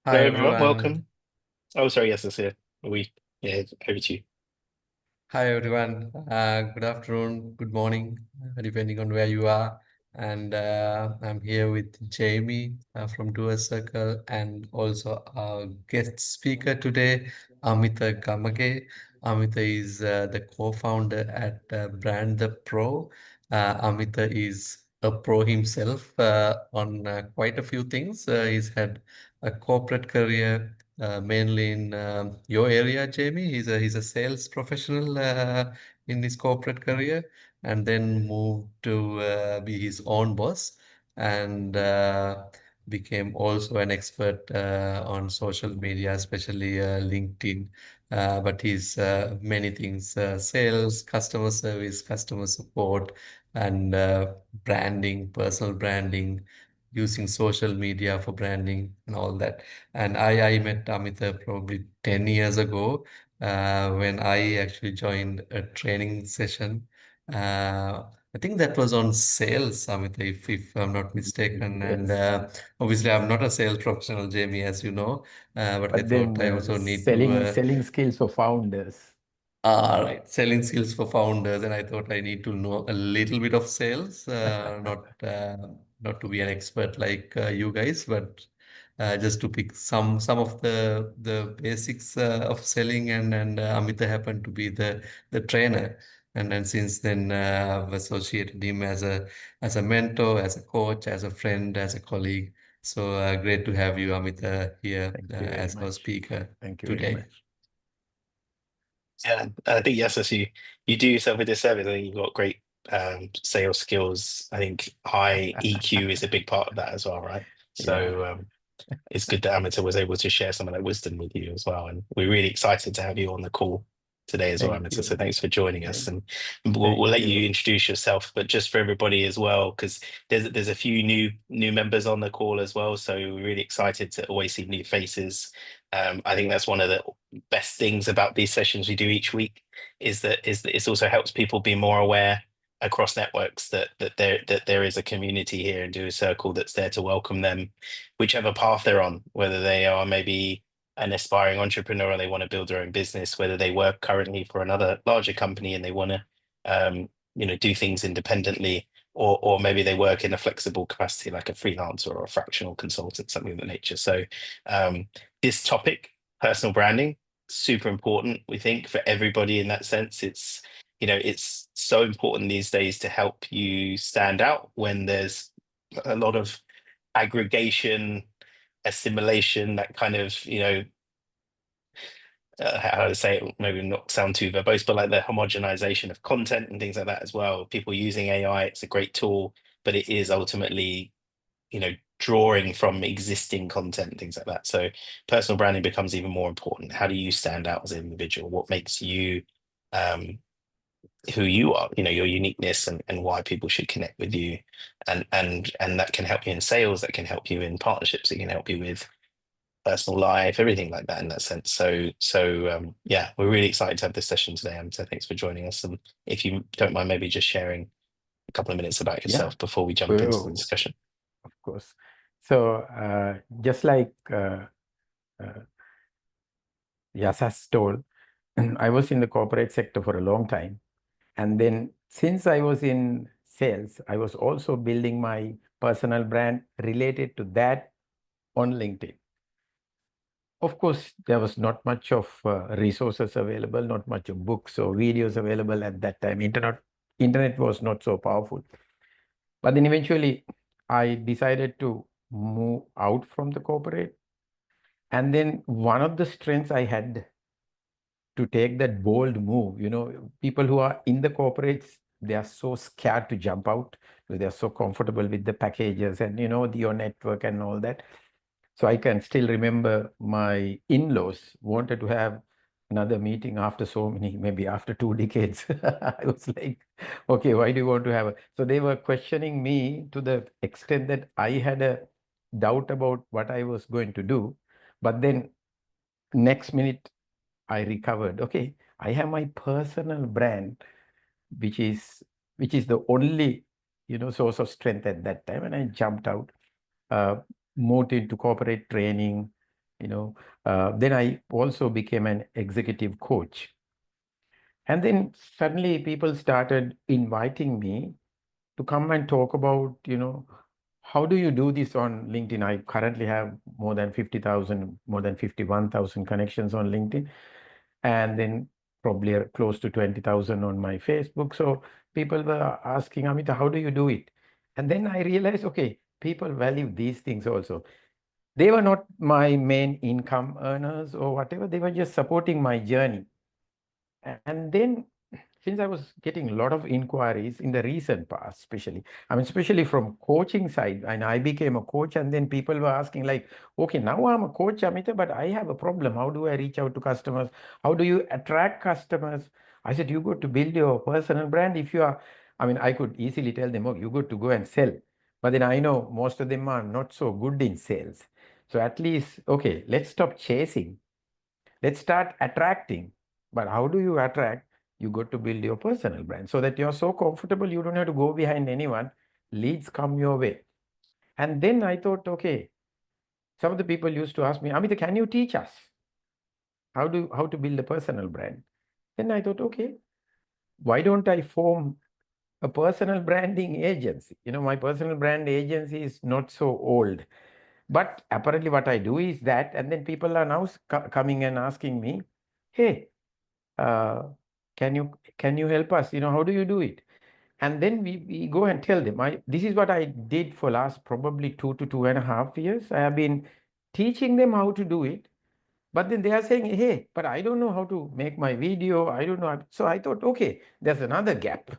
Hi Hello, everyone. everyone. Welcome. Oh, sorry. Yes, that's it. Yeah, over to you. Hi everyone. Good afternoon, good morning, depending on where you are. And I'm here with Jamie from Doerscircle and also our guest speaker today, Amithe Gamage. Amithe is the co-founder at Brand the Pro. Amithe is a pro himself on quite a few things. He's had a corporate career mainly in your area, Jamie. He's a sales professional in his corporate career, and then moved to be his own boss, and became also an expert on social media, especially LinkedIn. But he's many things: sales, customer service, customer support, and branding, personal branding, using social media for branding and all that. And I met Amitha probably 10 years ago when I actually joined a training session. I think that was on sales, Amitha, if I'm not mistaken. And Yes, obviously, I'm not a sales professional, Jamie, as you know, but I but thought then I also need to. selling skills for founders. Right, selling skills for founders, and I thought I need to know a little bit of sales, not to be an expert like you guys, but just to pick some of the basics of selling, and Amita happened to be the trainer, and then since then I've associated him as a mentor, as a coach, as a friend, as a colleague. So great to have you, Amita, here Thank you very as our much. speaker Thank you very today. much. Yeah, and I think yes, as you do yourself a disservice. I think you've got great sales skills. I think high EQ is a big part of that as well, right? Yeah, So it's good that Amita was able to share some of that wisdom with you as well. And we're really excited to have you on the call today as well, thank Amita. So you. thanks for joining us. Thank, And we'll thank let you you. introduce yourself, but just for everybody as well, because there's a few new members on the call as well. So we're really excited to always see new faces. I think that's one of the best things about these sessions we do each week is that it also helps people be more aware across networks that there is a community here and do a circle that's there to welcome them whichever path they're on, whether they are maybe an aspiring entrepreneur and they want to build their own business, whether they work currently for another larger company and they want to, do things independently, or maybe they work in a flexible capacity like a freelancer or a fractional consultant, something of that nature. So, this topic, personal branding, super important, we think, for everybody in that sense. It's so important these days to help you stand out when there's a lot of aggregation, assimilation, that kind of, how to say it, maybe not sound too verbose, but like the homogenization of content and things like that as well. People using AI, it's a great tool, but it is ultimately, drawing from existing content and things like that. So personal branding becomes even more important. How do you stand out as an individual? What makes you um, who you are, your uniqueness, and why people should connect with you. And that can help you in sales, that can help you in partnerships, it can help you with personal life, everything like that in that sense. So yeah, we're really excited to have this session today. And so thanks for joining us. And if you don't mind, maybe just sharing a couple of minutes about Yeah, yourself before we jump into the well, discussion. of course. So, just like uh, Yas has told, I was in the corporate sector for a long time. And then since I was in sales, I was also building my personal brand related to that on LinkedIn. Of course, there was not much of resources available, not much of books or videos available at that time. Internet was not so powerful. But then eventually, I decided to move out from the corporate. And then one of the strengths I had to take that bold move, people who are in the corporates, they are so scared to jump out because they are so comfortable with the packages and, your network and all that. So I can still remember my in-laws wanted to have another meeting after so many, maybe after 2 decades. I was like, okay, why do you want to have a... So they were questioning me to the extent that I had a doubt about what I was going to do. But then next minute, I recovered. Okay, I have my personal brand, which is the only, source of strength at that time. And I jumped out, uh, moved into corporate training, Then I also became an executive coach. And then suddenly people started inviting me to come and talk about, how do you do this on LinkedIn? I currently have more than 50,000, more than 51,000 connections on LinkedIn, and then probably close to 20,000 on my Facebook. So people were asking, Amithe, how do you do it? And then I realized, okay, people value these things also. They were not my main income earners or whatever. They were just supporting my journey. And then since I was getting a lot of inquiries in the recent past, especially from coaching side, and I became a coach, and then people were asking like, okay, now I'm a coach, Amithe, but I have a problem. How do I reach out to customers? How do you attract customers? I said, you got to build your personal brand. If you are, I could easily tell them, oh, you got to go and sell. But then I know most of them are not so good in sales. So at least, okay, let's stop chasing. Let's start attracting. But how do you attract? You got to build your personal brand so that you're so comfortable, you don't have to go behind anyone. Leads come your way. And then I thought, okay, some of the people used to ask me, Amithe, can you teach us how to build a personal brand? Then I thought, okay, why don't I form a personal branding agency? My personal brand agency is not so old. But apparently what I do is that, and then people are now coming and asking me, hey, uh, can you help us? How do you do it? And then we go and tell them, this is what I did for last probably 2 to 2.5 years. I have been teaching them how to do it. But then they are saying, hey, but I don't know how to make my video. I don't know. So I thought, okay, there's another gap.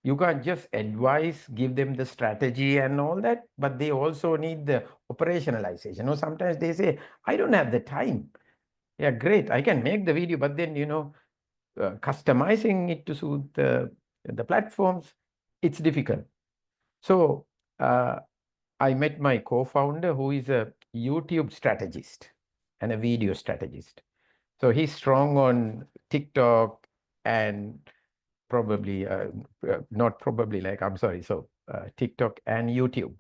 You can't just advise, give them the strategy and all that, but they also need the operationalization. Sometimes they say, I don't have the time. Yeah, great. I can make the video, but then, customizing it to suit the platforms, it's difficult. So I met my co-founder, who is a YouTube strategist and a video strategist. So he's strong on TikTok and probably, not probably, like, I'm sorry, so TikTok and YouTube.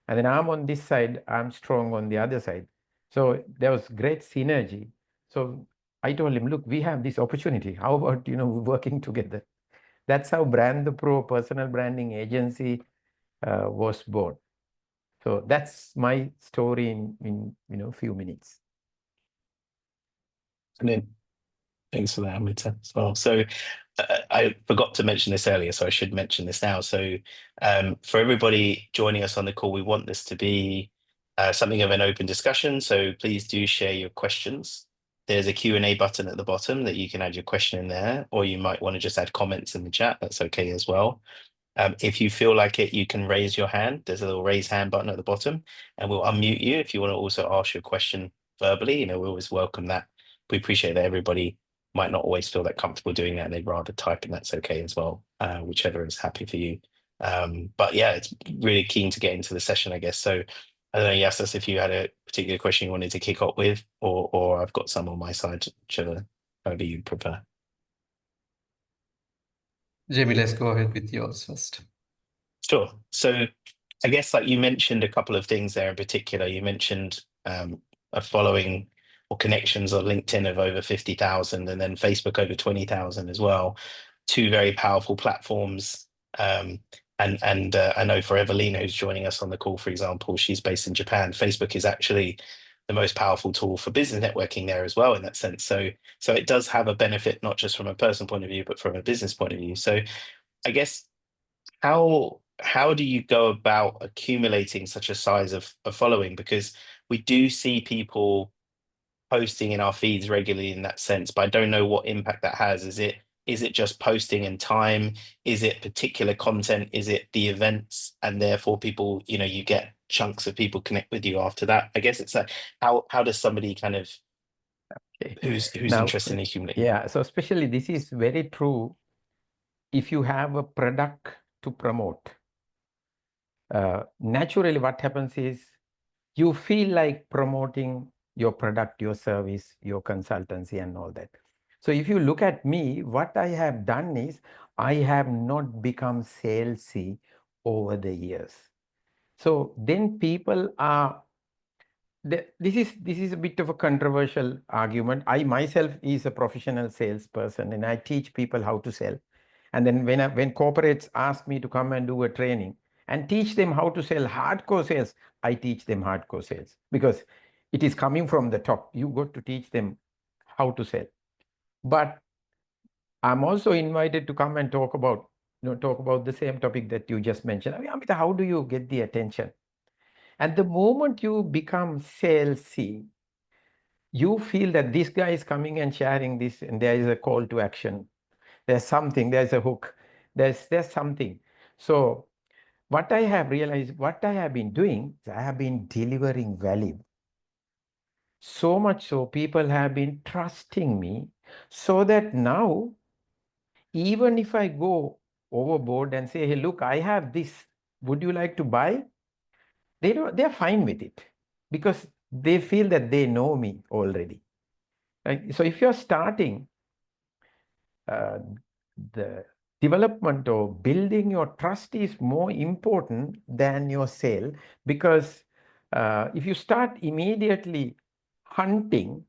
And then I'm on this side, I'm strong on the other side. So there was great synergy. So I told him, look, we have this opportunity. How about, working together? That's how Brand the Pro personal branding agency was born. So that's my story in few minutes. And then thanks for that, Amithe, as well. So I forgot to mention this earlier, so I should mention this now. So for everybody joining us on the call, we want this to be something of an open discussion. So please do share your questions. There's a Q&A button at the bottom that you can add your question in there, or you might want to just add comments in the chat. That's okay as well. If you feel like it, you can raise your hand. There's a little raise hand button at the bottom, and we'll unmute you if you want to also ask your question verbally. We always welcome that. We appreciate that everybody might not always feel that comfortable doing that, and they'd rather type, and that's okay as well, whichever is happy for you. But yeah, it's really keen to get into the session, I guess. So I don't know, Yassas, if you had a particular question you wanted to kick off with, or I've got some on my side, whichever however you prefer. Jamie, let's go ahead with yours first. Sure. So I guess like you mentioned a couple of things there in particular. You mentioned a following or connections on LinkedIn of over 50,000 and then Facebook over 20,000 as well. Two very powerful platforms. And I know for Evelina, who's joining us on the call, for example, she's based in Japan. Facebook is actually the most powerful tool for business networking there as well in that sense. So it does have a benefit, not just from a personal point of view, but from a business point of view. So I guess how do you go about accumulating such a size of a following? Because we do see people posting in our feeds regularly in that sense, but I don't know what impact that has. Is it just posting in time? Is it particular content? Is it the events? And therefore people, you get chunks of people connect with you after that. I guess it's like how does somebody kind of who's Now, interested in accumulating? Yeah, so especially this is very true if you have a product to promote. Naturally, what happens is you feel like promoting your product, your service, your consultancy, and all that. So if you look at me, what I have done is I have not become salesy over the years. So then people are this is a bit of a controversial argument. I myself is a professional salesperson, and I teach people how to sell. And then when corporates ask me to come and do a training and teach them how to sell hardcore sales, I teach them hardcore sales because it is coming from the top. You got to teach them how to sell. But I'm also invited to come and talk about the same topic that you just mentioned. I mean, Amitha, how do you get the attention? And the moment you become salesy, you feel that this guy is coming and sharing this, and there is a call to action. There's something, there's a hook, there's something. So what I have realized, what I have been doing, is I have been delivering value. So much so people have been trusting me, so that now, even if I go overboard and say, hey, look, I have this, would you like to buy? They're fine with it because they feel that they know me already. Right? So if you're starting, uh, the development or building your trust is more important than your sale, because if you start immediately hunting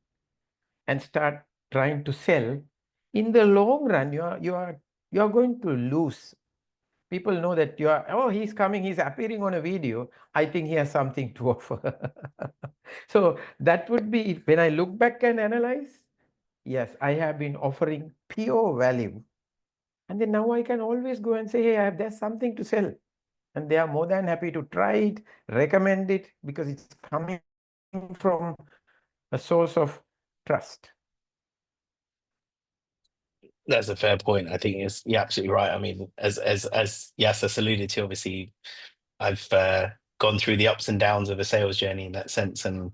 and start trying to sell, in the long run you are going to lose. People know that oh, he's coming, he's appearing on a video, I think he has something to offer. So that would be, when I look back and analyze, yes, I have been offering pure value. And then now I can always go and say, hey, there's something to sell. And they are more than happy to try it, recommend it, because it's coming from a source of trust. That's a fair point. I think you're absolutely right. I mean, as Yasas alluded to, obviously, I've gone through the ups and downs of a sales journey in that sense, and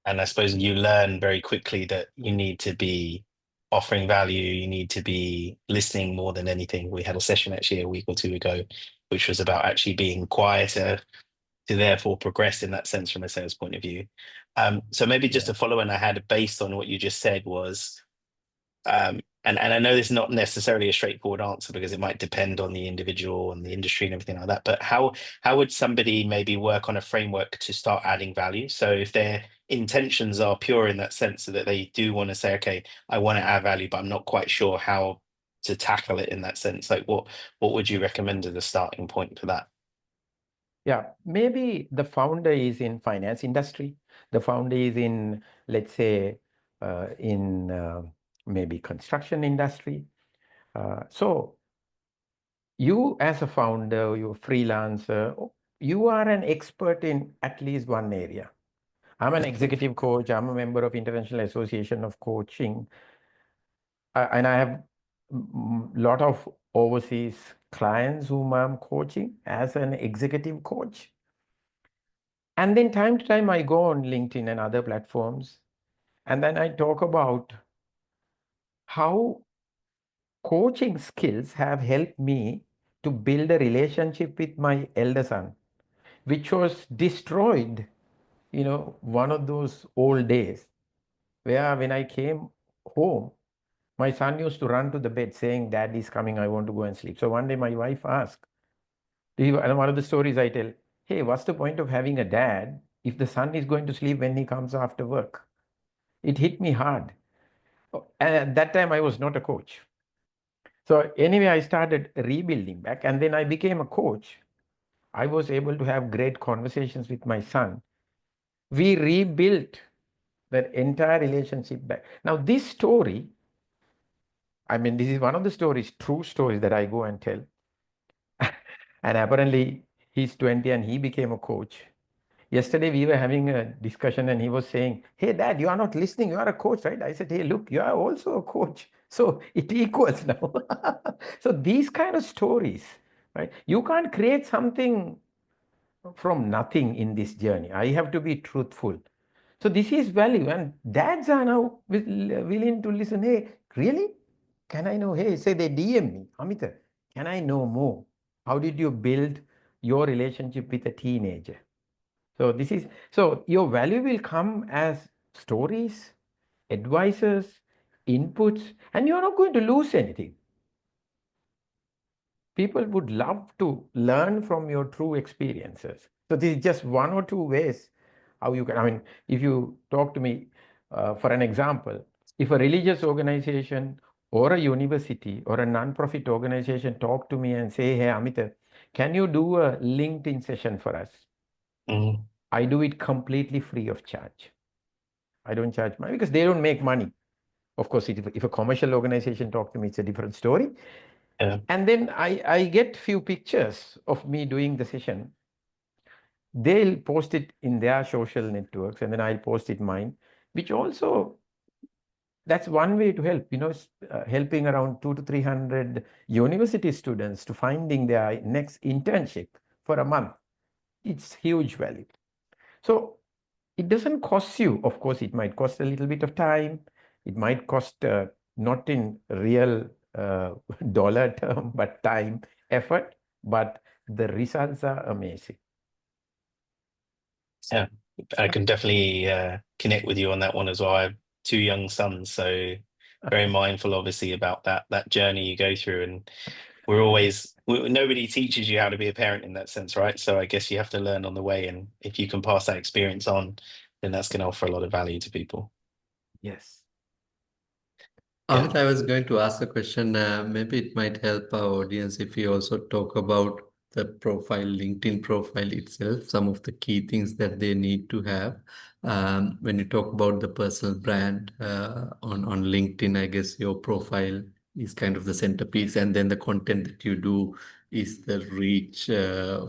I suppose you learn very quickly that you need to be offering value. You need to be listening more than anything. We had a session actually a week or two ago, which was about actually being quieter to therefore progress in that sense from a sales point of view. So maybe just a follow-on I had based on what you just said was, and I know this is not necessarily a straightforward answer because it might depend on the individual and the industry and everything like that, but how would somebody maybe work on a framework to start adding value? So if their intentions are pure in that sense, so that they do want to say, okay, I want to add value, but I'm not quite sure how to tackle it in that sense, like what would you recommend as a starting point for that? Yeah, maybe the founder is in finance industry. The founder is in, let's say, in maybe construction industry. So you as a founder, you're a freelancer, you are an expert in at least one area. I'm an executive coach. I'm a member of International Association of Coaching. And I have a lot of overseas clients whom I'm coaching as an executive coach. And then time to time, I go on LinkedIn and other platforms, and then I talk about how coaching skills have helped me to build a relationship with my elder son, which was destroyed, one of those old days where when I came home, my son used to run to the bed saying, Dad is coming, I want to go and sleep. So one day my wife asked, and one of the stories I tell, hey, what's the point of having a dad if the son is going to sleep when he comes after work? It hit me hard. And at that time, I was not a coach. So anyway, I started rebuilding back, and then I became a coach. I was able to have great conversations with my son. We rebuilt that entire relationship back. Now, this story, I mean, this is one of the stories, true stories that I go and tell. And apparently, he's 20 and he became a coach. Yesterday, we were having a discussion and he was saying, hey, Dad, you are not listening. You are a coach, right? I said, hey, look, you are also a coach. So it equals now. So these kind of stories, right? You can't create something from nothing in this journey. I have to be truthful. So this is value. And dads are now willing to listen. Hey, really? Can I know? Hey, say they DM me, Amitha, can I know more? How did you build your relationship with a teenager? So your value will come as stories, advices, inputs, and you're not going to lose anything. People would love to learn from your true experiences. So this is just one or two ways how you can, I mean, if you talk to me, for an example, if a religious organization or a university or a non-profit organization talk to me and say, hey, Amithe, can you do a LinkedIn session for us? Mm. I do it completely free of charge. I don't charge money because they don't make money. Of course, if a commercial organization talk to me, it's a different story. Yeah. And then I get few pictures of me doing the session. They'll post it in their social networks, and then I'll post it mine, which also, that's one way to help, helping around 200 to 300 university students to finding their next internship for a month. It's huge value. So it doesn't cost you. Of course, it might cost a little bit of time. It might cost not in real dollar term, but time, effort. But the results are amazing. Yeah, I can definitely connect with you on that one as well. I have two young sons, so very mindful, obviously, about that journey you go through. And nobody teaches you how to be a parent in that sense, right? So I guess you have to learn on the way, and if you can pass that experience on, then that's going to offer a lot of value to people. Yes. Amit, I was going to ask a question. Maybe it might help our audience if we also talk about the profile, LinkedIn profile itself, some of the key things that they need to have. When you talk about the personal brand on LinkedIn, I guess your profile is kind of the centerpiece, and then the content that you do is the reach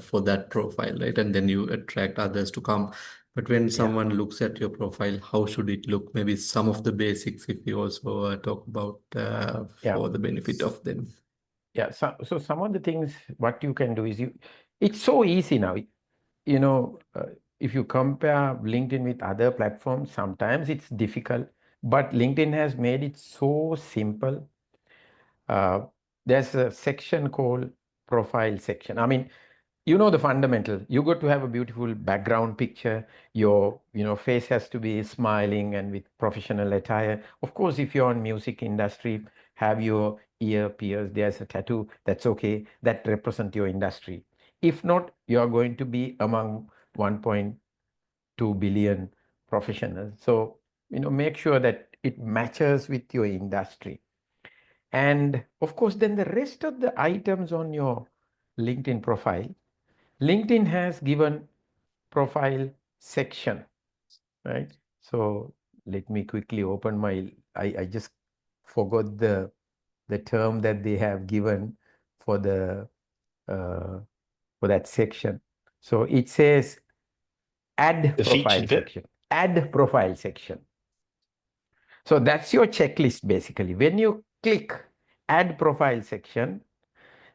for that profile, right? And then you attract others to come. But when someone looks at your profile, how should it look? Maybe some of the basics, if you also talk about for the benefit of them. Yeah. So some of the things, what you can do is it's so easy now. If you compare LinkedIn with other platforms, sometimes it's difficult, but LinkedIn has made it so simple. There's a section called profile section. I mean, the fundamental. You got to have a beautiful background picture. Your face has to be smiling and with professional attire. Of course, if you're on music industry, have your ear pierced. There's a tattoo. That's okay. That represent your industry. If not, you are going to be among 1.2 billion professionals. So make sure that it matches with your industry. And of course, then the rest of the items on your LinkedIn profile, LinkedIn has given profile section, right? So let me quickly open I just forgot the term that they have given for for that section. So it says add The profile featured bit. section, add profile section. So that's your checklist basically. When you click add profile section,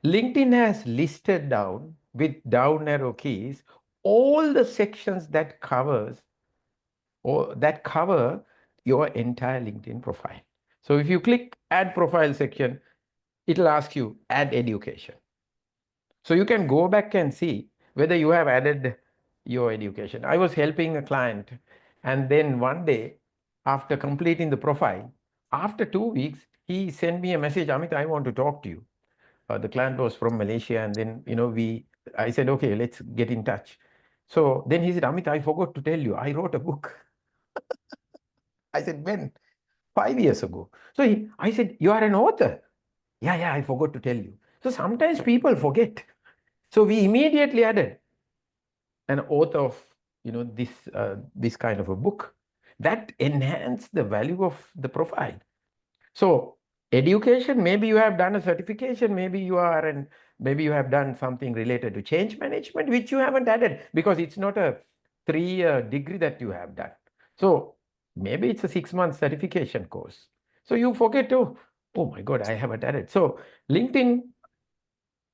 LinkedIn has listed down with down arrow keys all the sections that cover your entire LinkedIn profile. So if you click add profile section, it'll ask you add education. So you can go back and see whether you have added your education. I was helping a client, and then one day after completing the profile, after 2 weeks, he sent me a message, Amit, I want to talk to you. The client was from Malaysia, and then I said, okay, let's get in touch. So then he said, Amit, I forgot to tell you, I wrote a book. I said, when? 5 years ago. So I said, you are an author? Yeah, I forgot to tell you. So sometimes people forget. So we immediately added an author of this kind of a book that enhanced the value of the profile. So education, maybe you have done a certification, maybe you have done something related to change management, which you haven't added because it's not a 3-year degree that you have done. So maybe it's a 6-month certification course. So you forget to, oh my God, I haven't added. So LinkedIn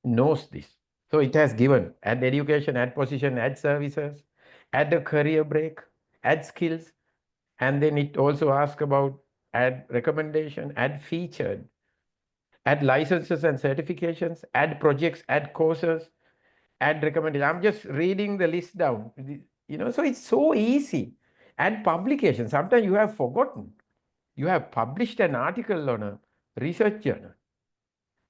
knows this. So it has given add education, add position, add services, add a career break, add skills. And then it also asks about add recommendation, add featured, add licenses and certifications, add projects, add courses, add recommendation. I'm just reading the list down. So it's so easy. Add publication. Sometimes you have forgotten. You have published an article on a research journal.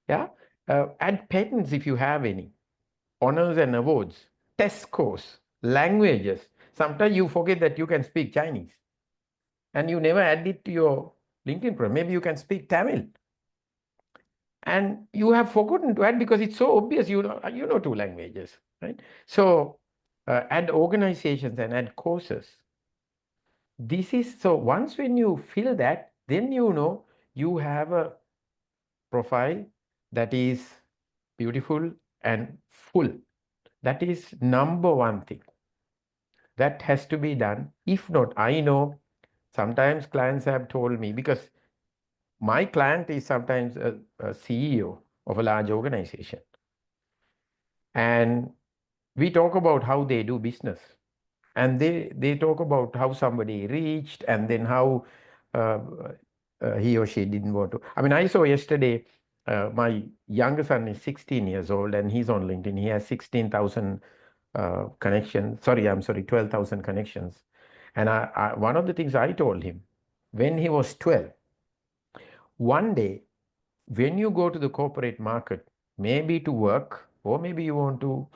Yeah. Add patents if you have any, honors and awards, test scores, languages. Sometimes you forget that you can speak Chinese and you never add it to your LinkedIn profile. Maybe you can speak Tamil. And you have forgotten to add because it's so obvious you know two languages, right? So add organizations and add courses. This is so once when you fill that, then you know you have a profile that is beautiful and full. That is number one thing. That has to be done. If not, I know sometimes clients have told me, because my client is sometimes a CEO of a large organization. And we talk about how they do business. And they talk about how somebody reached and then how uh, he or she didn't want to. I mean, I saw yesterday, my younger son is 16 years old and he's on LinkedIn. He has 16,000 connections. I'm sorry, 12,000 connections. And one of the things I told him when he was 12, one day, when you go to the corporate market, maybe to work, or maybe you want to,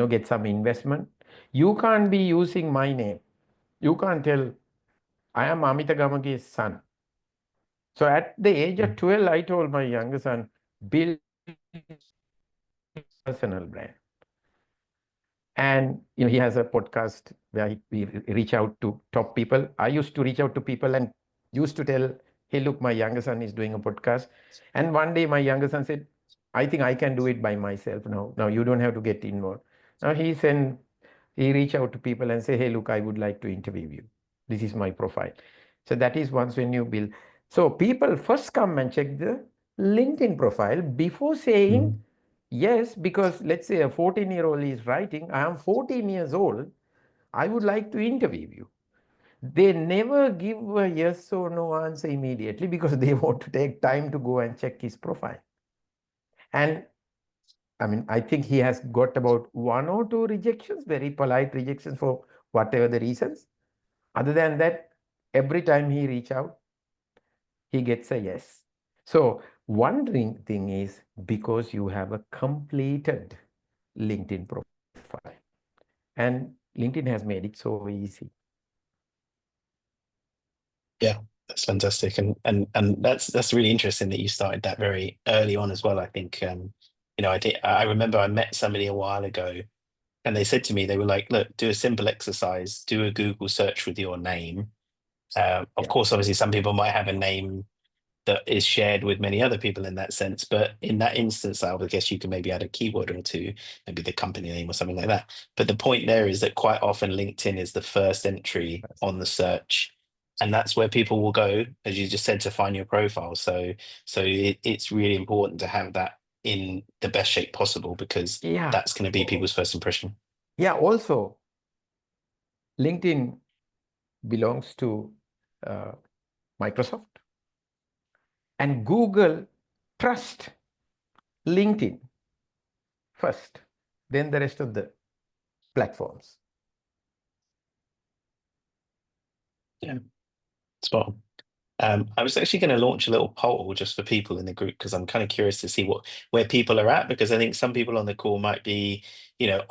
get some investment, you can't be using my name. You can't tell, I am Amithe Gamage's son. So at the age of 12, I told my younger son, build personal brand. And he has a podcast where we reach out to top people. I used to reach out to people and used to tell, hey, look, my younger son is doing a podcast. And one day my younger son said, I think I can do it by myself now. Now you don't have to get involved. Now he reach out to people and say, hey, look, I would like to interview you. This is my profile. So that is once when you build. So people first come and check the LinkedIn profile before saying, yes, because let's say a 14-year-old is writing, I am 14 years old, I would like to interview you. They never give a yes or no answer immediately because they want to take time to go and check his profile. And I mean, I think he has got about one or two rejections, very polite rejections for whatever the reasons. Other than that, every time he reach out, he gets a yes. So one thing is because you have a completed LinkedIn profile. And LinkedIn has made it so easy. Yeah, that's fantastic, and that's really interesting that you started that very early on as well. I think I remember I met somebody a while ago, and they said to me they were like, "Look, do a simple exercise, do a Google search with your name." Of Yeah. course, obviously, some people might have a name that is shared with many other people in that sense. But in that instance, I would guess you can maybe add a keyword or two, maybe the company name or something like that. But the point there is that quite often LinkedIn is the first entry on the search. And that's where people will go, as you just said, to find your profile. So it's really important to have that in the best shape possible because Yeah. that's going to be people's first impression. Yeah. Also, LinkedIn belongs to uh, Microsoft, and Google trust LinkedIn first, then the rest of the platforms. Yeah, spot on. I was actually going to launch a little poll just for people in the group because I'm kind of curious to see where people are at, because I think some people on the call might be,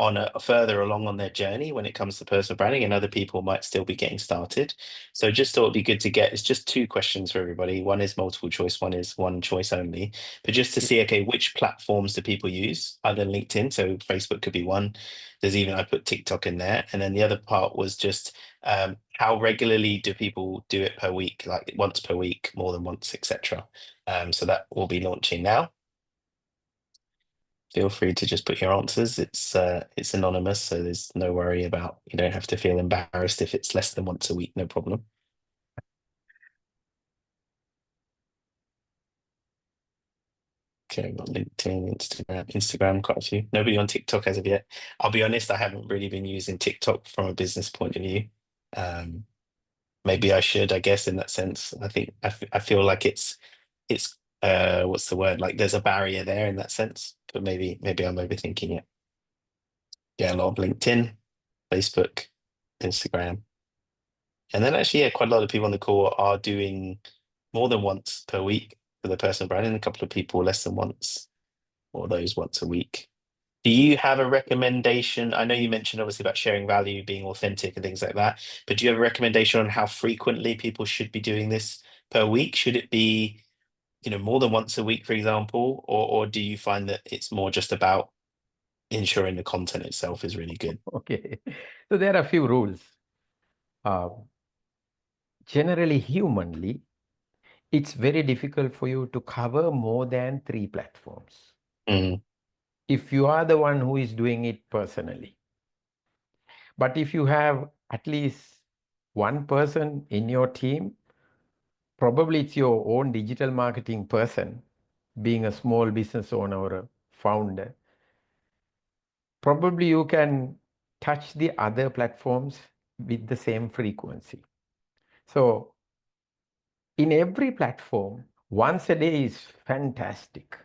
on a further along on their journey when it comes to personal branding, and other people might still be getting started. So just thought it'd be good to get, it's just two questions for everybody. One is multiple choice, one is one choice only. But just to see, okay, which platforms do people use other than LinkedIn? So Facebook could be one. There's even, I put TikTok in there. And then the other part was just how regularly do people do it per week, like once per week, more than once, etc. So that will be launching now. Feel free to just put your answers. It's anonymous, so there's no worry about, you don't have to feel embarrassed if it's less than once a week, no problem. Okay, we've got LinkedIn, Instagram, quite a few. Nobody on TikTok as of yet. I'll be honest, I haven't really been using TikTok from a business point of view. Maybe I should, I guess, in that sense. I think I feel like it's what's the word? Like there's a barrier there in that sense, but maybe I'm overthinking it. Yeah, a lot of LinkedIn, Facebook, Instagram. And then actually, yeah, quite a lot of people on the call are doing more than once per week for the personal branding. A couple of people less than once, or those once a week. Do you have a recommendation? I know you mentioned obviously about sharing value, being authentic and things like that, but do you have a recommendation on how frequently people should be doing this per week? Should it be, more than once a week, for example, or do you find that it's more just about ensuring the content itself is really good? Okay. So there are a few rules. Generally, humanly, it's very difficult for you to cover more than 3 platforms Mm, if you are the one who is doing it personally. But if you have at least one person in your team, probably it's your own digital marketing person, being a small business owner or a founder, probably you can touch the other platforms with the same frequency. So in every platform, once a day is fantastic.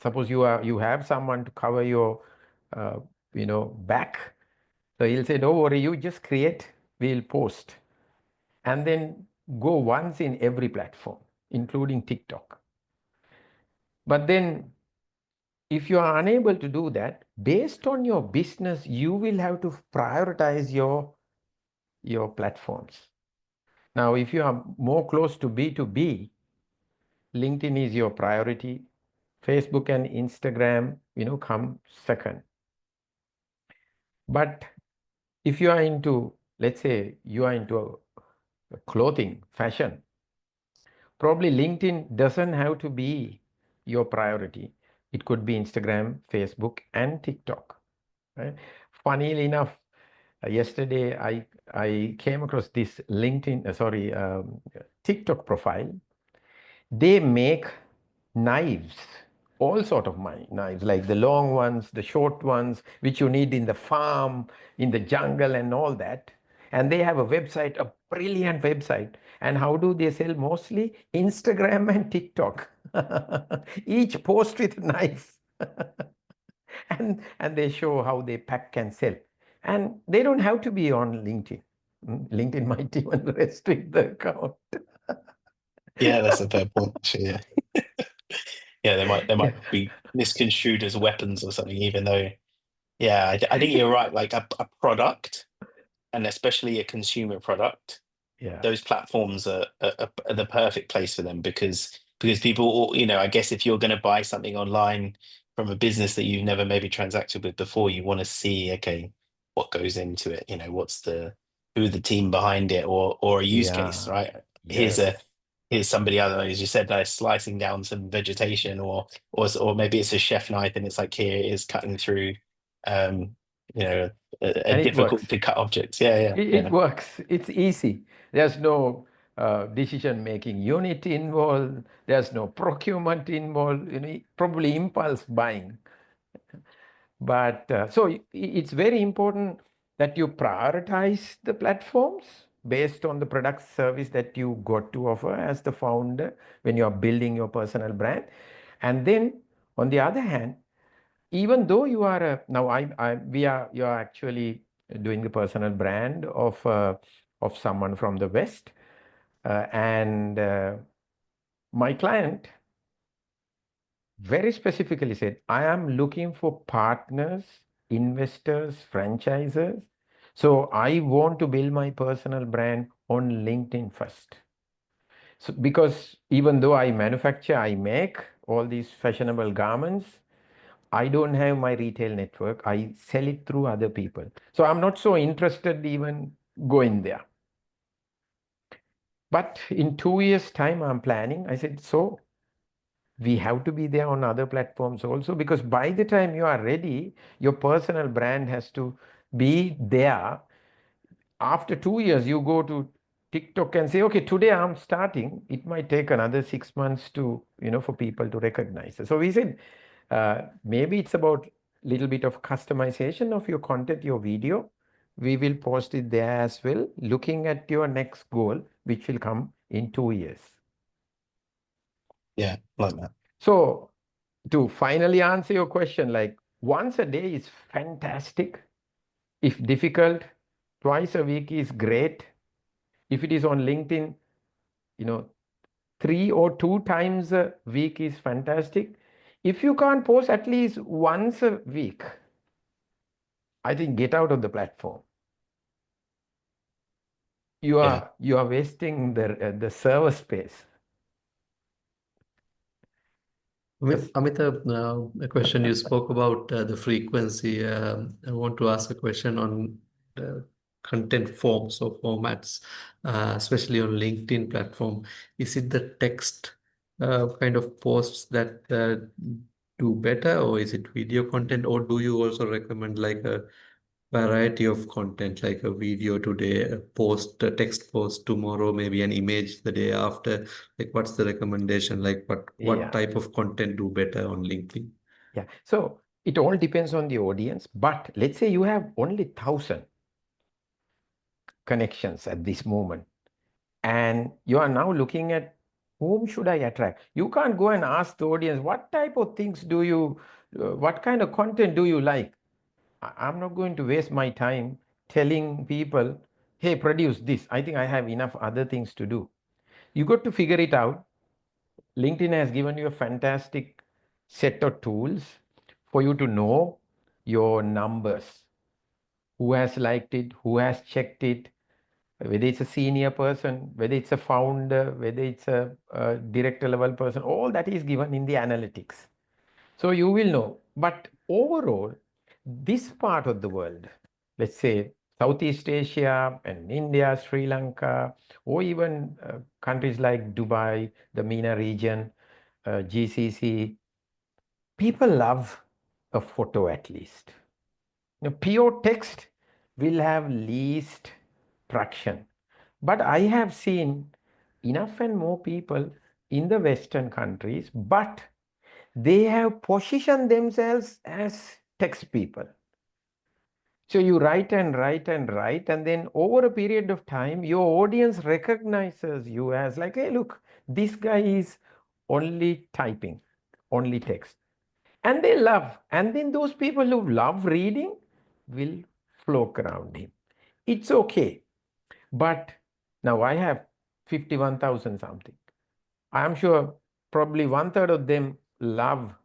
Suppose you have someone to cover your back. So he'll say, don't worry, you just create, we'll post. And then go once in every platform, including TikTok. But then if you are unable to do that, based on your business, you will have to prioritize your platforms. Now, if you are more close to B2B, LinkedIn is your priority. Facebook and Instagram, come second. But if you are into, let's say you are into clothing, fashion, probably LinkedIn doesn't have to be your priority. It could be Instagram, Facebook, and TikTok. Right? Funnily enough, yesterday I came across this TikTok profile. They make knives, all sort of knives, like the long ones, the short ones, which you need in the farm, in the jungle and all that. And they have a website, a brilliant website. And how do they sell? Mostly Instagram and TikTok. Each post with a knife. and they show how they pack and sell. And they don't have to be on LinkedIn. LinkedIn might even restrict the account. yeah, that's a fair point, actually. Yeah. Yeah, they Yeah. might be misconstrued as weapons or something, even though, yeah, I think you're right. Like a product, and especially a consumer product, Yeah. those platforms are the perfect place for them because people, I guess if you're going to buy something online from a business that you've never maybe transacted with before, you want to see, okay, what goes into it, who the team behind it, or a use case, Yeah. right? Here's a Yes. here's somebody, I don't know, as you said, slicing down some vegetation, or maybe it's a chef knife and it's like, here it is cutting through um you know a And it works. difficult to cut objects. Yeah, It works. It's easy. There's no decision-making unit involved. There's no procurement involved. Probably impulse buying. But so it's very important that you prioritize the platforms based on the product service that you got to offer as the founder when you are building your personal brand. And then on the other hand, even though you are now you are actually doing the personal brand of someone from the West, and my client very specifically said, I am looking for partners, investors, franchisers. So I want to build my personal brand on LinkedIn first. So because even though I manufacture, I make all these fashionable garments, I don't have my retail network. I sell it through other people. So I'm not so interested even going there. But in 2 years' time, I'm planning. I said, so we have to be there on other platforms also, because by the time you are ready, your personal brand has to be there. After 2 years, you go to TikTok and say, okay, today I'm starting. It might take another 6 months to, for people to recognize it. So we said, maybe it's about a little bit of customization of your content, your video. We will post it there as well, looking at your next goal, which will come in 2 years. yeah, like that. So to finally answer your question, like once a day is fantastic. If difficult, twice a week is great. If it is on LinkedIn, you know, 3 or 2 times a week is fantastic. If you can't post at least once a week, I think get out of the platform. You Yeah. are wasting the server space. Amitha, a question you spoke about the frequency. I want to ask a question on the content forms or formats, especially on LinkedIn platform. Is it the text kind of posts that do better, or is it video content, or do you also recommend like a variety of content, like a video today, a post, a text post tomorrow, maybe an image the day after? Like, what's the recommendation? Like, what Yeah. type of content do better on LinkedIn? Yeah. So it all depends on the audience. But let's say you have only 1,000 connections at this moment, and you are now looking at whom should I attract. You can't go and ask the audience, what type of things do you, what kind of content do you like? I'm not going to waste my time telling people, hey, produce this. I think I have enough other things to do. You got to figure it out. LinkedIn has given you a fantastic set of tools for you to know your numbers. Who has liked it, who has checked it, whether it's a senior person, whether it's a founder, whether it's a director level person, all that is given in the analytics. So you will know. But overall, this part of the world, let's say Southeast Asia and India, Sri Lanka, or even countries like Dubai, the MENA region, GCC, people love a photo at least. Now, pure text will have least traction. But I have seen enough and more people in the Western countries, but they have positioned themselves as text people. So you write and write and write, and then over a period of time, your audience recognizes you as like, hey, look, this guy is only typing, only text. And they love. And then those people who love reading will flock around him. It's okay. But now I have 51,000 something. I'm sure probably 1/3 of them love,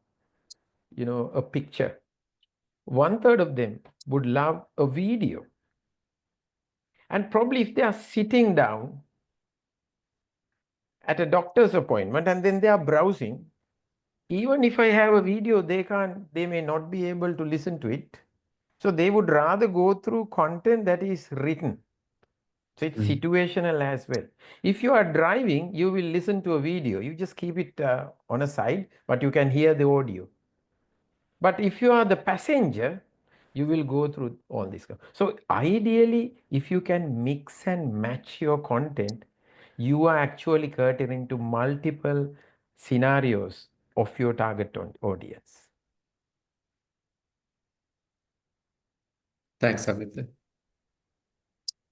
a picture. 1/3 of them would love a video. And probably if they are sitting down at a doctor's appointment and then they are browsing, even if I have a video, they may not be able to listen to it. So they would rather go through content that is written. So it's situational as well. If you are driving, you will listen to a video. You just keep it on a side, but you can hear the audio. But if you are the passenger, you will go through all this. So ideally, if you can mix and match your content, you are actually catering to multiple scenarios of your target audience. Thanks, Amit.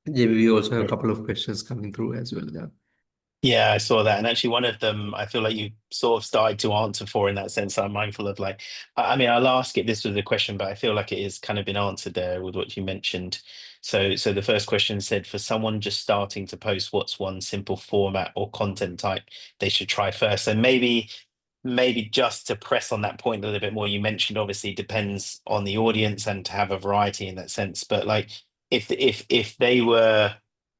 Yeah, we also have a Yeah. couple of questions coming through as well. Yeah. Yeah, I saw that. And actually, one of them, I feel like you sort of started to answer for in that sense. I'm mindful of like, I mean, I'll ask it. This was a question, but I feel like it is kind of been answered there with what you mentioned. So the first question said, for someone just starting to post, what's one simple format or content type they should try first? And maybe just to press on that point a little bit more, you mentioned obviously depends on the audience and to have a variety in that sense. But like, if they were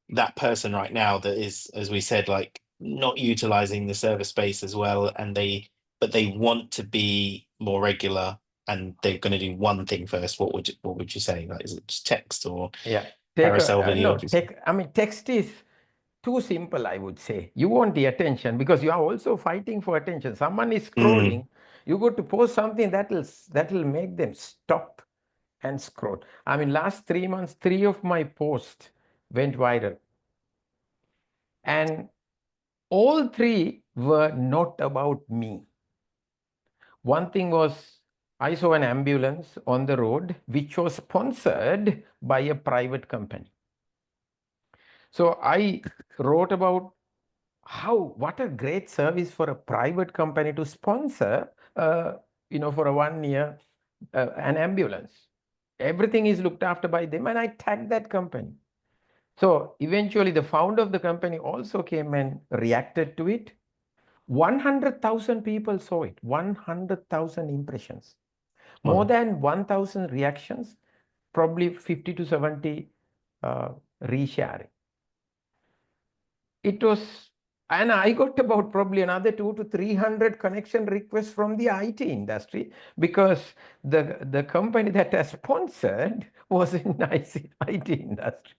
that person right now that is, as we said, like not utilizing the server space as well, and they want to be more regular and they're going to do one thing first, what would you say? Like, is it just text or carousel video? Text is too simple, I would say. You want the attention because you are also fighting for attention. Someone is Mm, scrolling. You got to post something that will make them stop and scroll. I mean, last 3 months, 3 of my posts went viral. And all 3 were not about me. One thing was I saw an ambulance on the road which was sponsored by a private company. So I wrote about what a great service for a private company to sponsor, for a 1 year, an ambulance. Everything is looked after by them, and I tagged that company. So eventually, the founder of the company also came and reacted to it. 100,000 people saw it, 100,000 impressions, more Wow. than 1,000 reactions, probably 50 to 70 resharing. It was, and I got about probably another 200 to 300 connection requests from the IT industry, because the company that has sponsored was in IT industry.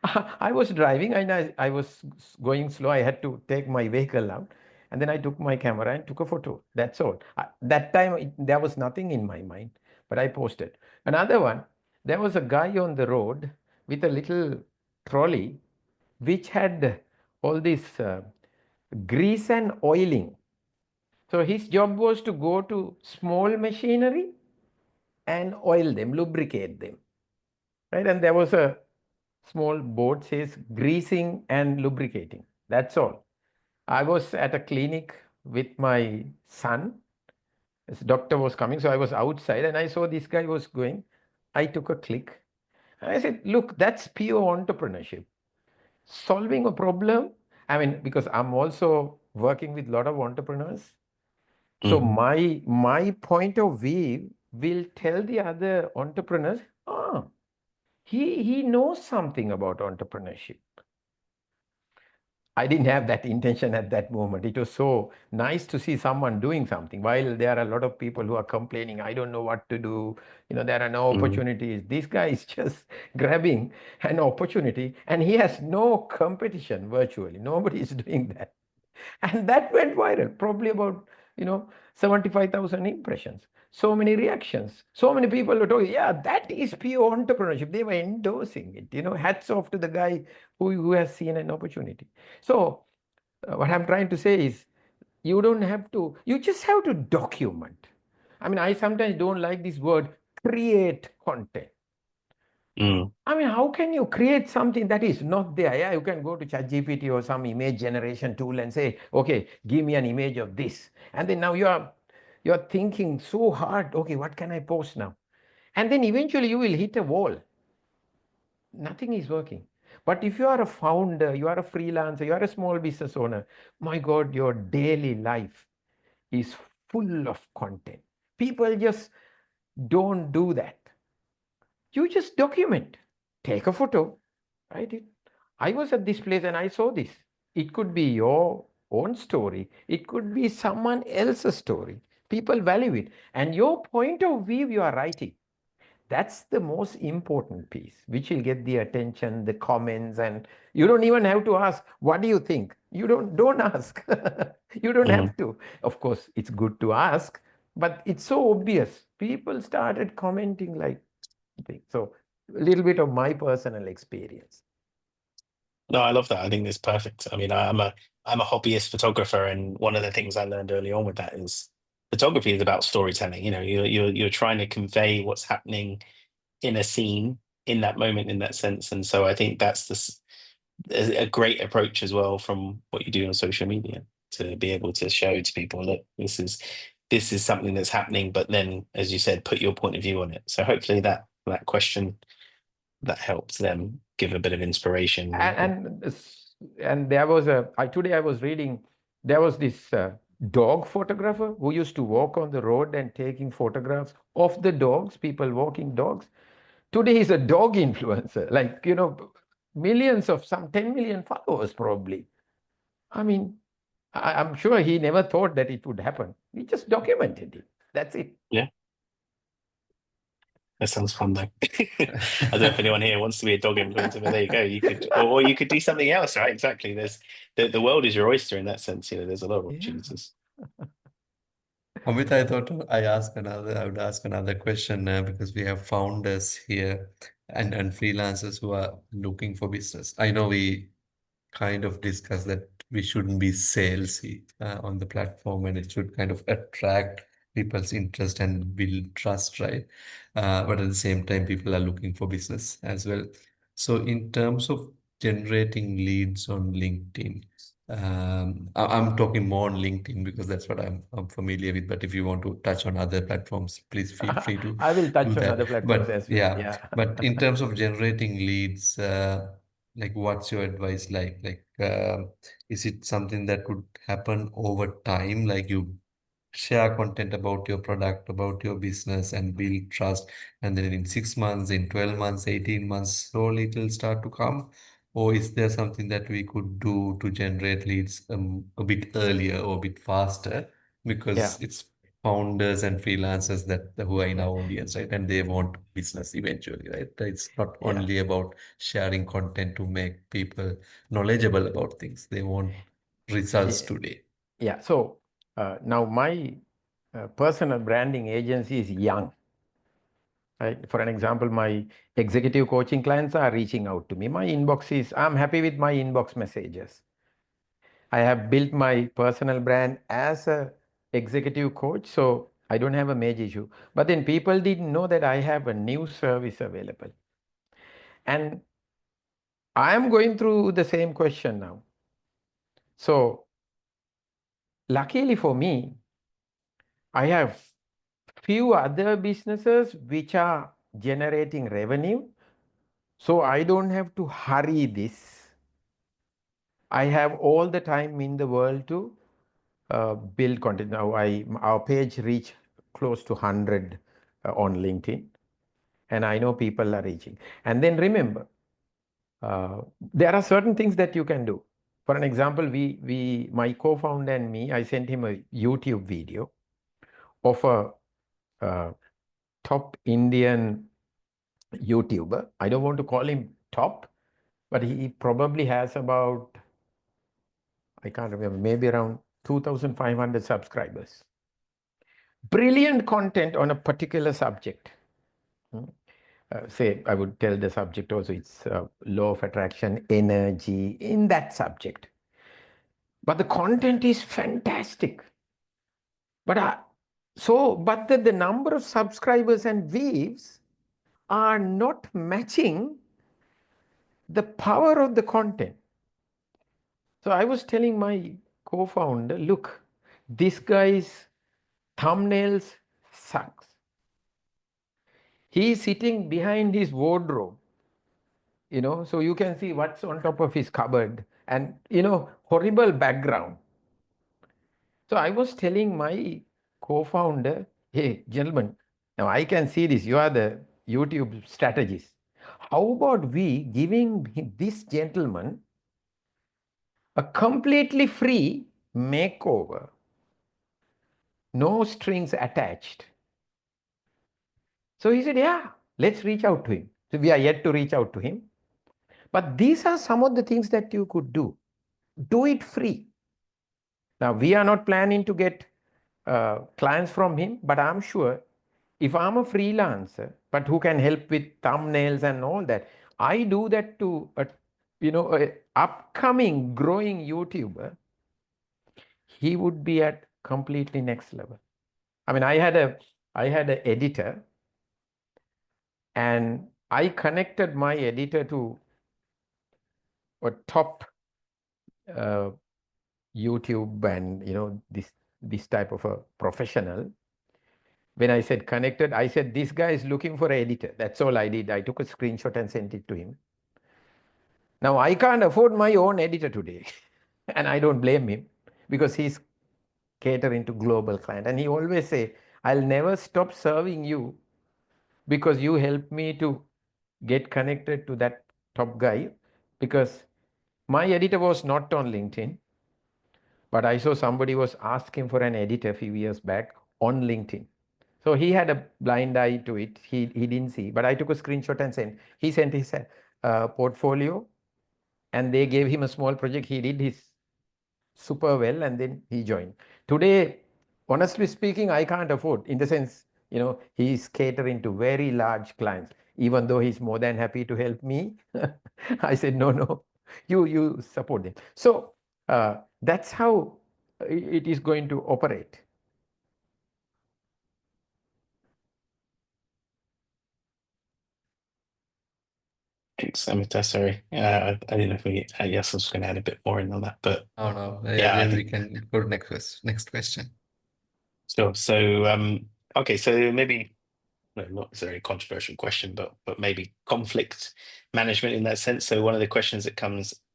I was driving and I was going slow. I had to take my vehicle out. And then I took my camera and took a photo. That's all. That time, there was nothing in my mind, but I posted. Another one, there was a guy on the road with a little trolley, which had all this grease and oiling. So his job was to go to small machinery and oil them, lubricate them. Right? And there was a small board says greasing and lubricating. That's all. I was at a clinic with my son. His doctor was coming, so I was outside and I saw this guy was going. I took a click. And I said, look, that's pure entrepreneurship. Solving a problem. I mean, because I'm also working with a lot of entrepreneurs. So Mm. my point of view will tell the other entrepreneurs, he knows something about entrepreneurship. I didn't have that intention at that moment. It was so nice to see someone doing something. While there are a lot of people who are complaining, I don't know what to do. There are no Mm. opportunities. This guy is just grabbing an opportunity and he has no competition virtually. Nobody is doing that. And that went viral, probably about, 75,000 impressions. So many reactions. So many people were talking, yeah, that is pure entrepreneurship. They were endorsing it. Hats off to the guy who has seen an opportunity. So what I'm trying to say is, you don't have to, you just have to document. I mean, I sometimes don't like this word, create content. Mm. I mean, how can you create something that is not there? Yeah, you can go to ChatGPT or some image generation tool and say, okay, give me an image of this. And then now you're thinking so hard, okay, what can I post now? And then eventually you will hit a wall. Nothing is working. But if you are a founder, you are a freelancer, you are a small business owner, my God, your daily life is full of content. People just don't do that. You just document, take a photo, write it. I was at this place and I saw this. It could be your own story, it could be someone else's story. People value it. And your point of view, you are writing. That's the most important piece, which will get the attention, the comments, and you don't even have to ask, what do you think? You don't ask. You don't Mm. have to. Of course, it's good to ask, but it's so obvious. People started commenting like things. So a little bit of my personal experience. No, I love that. I think it's perfect. I mean, I'm a hobbyist photographer, and one of the things I learned early on with that is photography is about storytelling. You're trying to convey what's happening in a scene in that moment, in that sense. And so I think that's a great approach as well from what you do on social media, to be able to show to people, look, this is something that's happening, but then, as you said, put your point of view on it. So hopefully that question that helps them give a bit of inspiration. And there was today I was reading, there was this dog photographer who used to walk on the road and taking photographs of the dogs, people walking dogs. Today he's a dog influencer, like, millions of, some 10 million followers probably. I mean, I'm sure he never thought that it would happen. He just documented it. That's it. Yeah, that sounds fun though. I don't know if anyone here wants to be a dog influencer, but there you go. You could, or you could do something else, right? Exactly. There's the world is your oyster in that sense. There's a lot of Yeah. opportunities. Amit, I would ask another question because we have founders here and freelancers who are looking for business. I know we kind of discussed that we shouldn't be salesy on the platform, and it should kind of attract people's interest and build trust, right? But at the same time, people are looking for business as well. So in terms of generating leads on LinkedIn, I'm talking more on LinkedIn because that's what I'm familiar with. But if you want to touch on other platforms, please feel free to I will do touch on that. other platforms But as well. yeah, Yeah. but in terms of generating leads, like what's your advice like? Is it something that could happen over time? Like you share content about your product, about your business, and build trust, and then in 6 months, in 12 months, 18 months, slowly it will start to come? Or is there something that we could do to generate leads a bit earlier or a bit faster? Yeah, Because it's founders and freelancers that who are in our audience, right? And they want business eventually, right? It's not yeah, only about sharing content to make people knowledgeable about things. They want results yeah. today. Yeah. So now my personal branding agency is young. Right? For an example, my executive coaching clients are reaching out to me. My inbox is, I'm happy with my inbox messages. I have built my personal brand as a executive coach, so I don't have a major issue. But then people didn't know that I have a new service available. And I am going through the same question now. So luckily for me, I have few other businesses which are generating revenue. So I don't have to hurry this. I have all the time in the world to build content. Now our page reach close to 100 on LinkedIn, and I know people are reaching. And then remember, there are certain things that you can do. For an example, my co-founder and me, I sent him a YouTube video of a top Indian YouTuber. I don't want to call him top, but he probably has about, I can't remember, maybe around 2,500 subscribers. Brilliant content on a particular subject. Say, I would tell the subject also, it's law of attraction, energy, in that subject. But the content is fantastic. But the number of subscribers and views are not matching the power of the content. So I was telling my co-founder, look, this guy's thumbnails sucks. He's sitting behind his wardrobe, so you can see what's on top of his cupboard and, horrible background. So I was telling my co-founder, hey, gentlemen, now I can see this. You are the YouTube strategist. How about we giving this gentleman a completely free makeover, no strings attached? So he said, yeah, let's reach out to him. So we are yet to reach out to him. But these are some of the things that you could do. Do it free. Now, we are not planning to get clients from him, but I'm sure if I'm a freelancer, but who can help with thumbnails and all that, I do that to a upcoming growing YouTuber, he would be at completely next level. I mean, I had an editor, and I connected my editor to a top YouTube and this type of a professional. When I said connected, I said this guy is looking for an editor. That's all I did. I took a screenshot and sent it to him. Now I can't afford my own editor today, and I don't blame him because he's catering to global client, and he always say, "I'll never stop serving you because you helped me to get connected to that top guy." Because my editor was not on LinkedIn, but I saw somebody was asking for an editor a few years back on LinkedIn. So he had a blind eye to it. He didn't see, but I took a screenshot and sent. He sent his portfolio, and they gave him a small project. He did his super well, and then he joined. Today, honestly speaking, I can't afford, in the sense, he's catering to very large clients. Even though he's more than happy to help me, I said, no, you support them. So that's how it is going to operate. Thanks, Amitha. Sorry, I didn't know if I guess I was going to add a bit more in on that, but Oh no, yeah, I then we think can go to next question. sure. So, okay, so maybe no, not necessarily a controversial question, but maybe conflict management in that sense. So one of the questions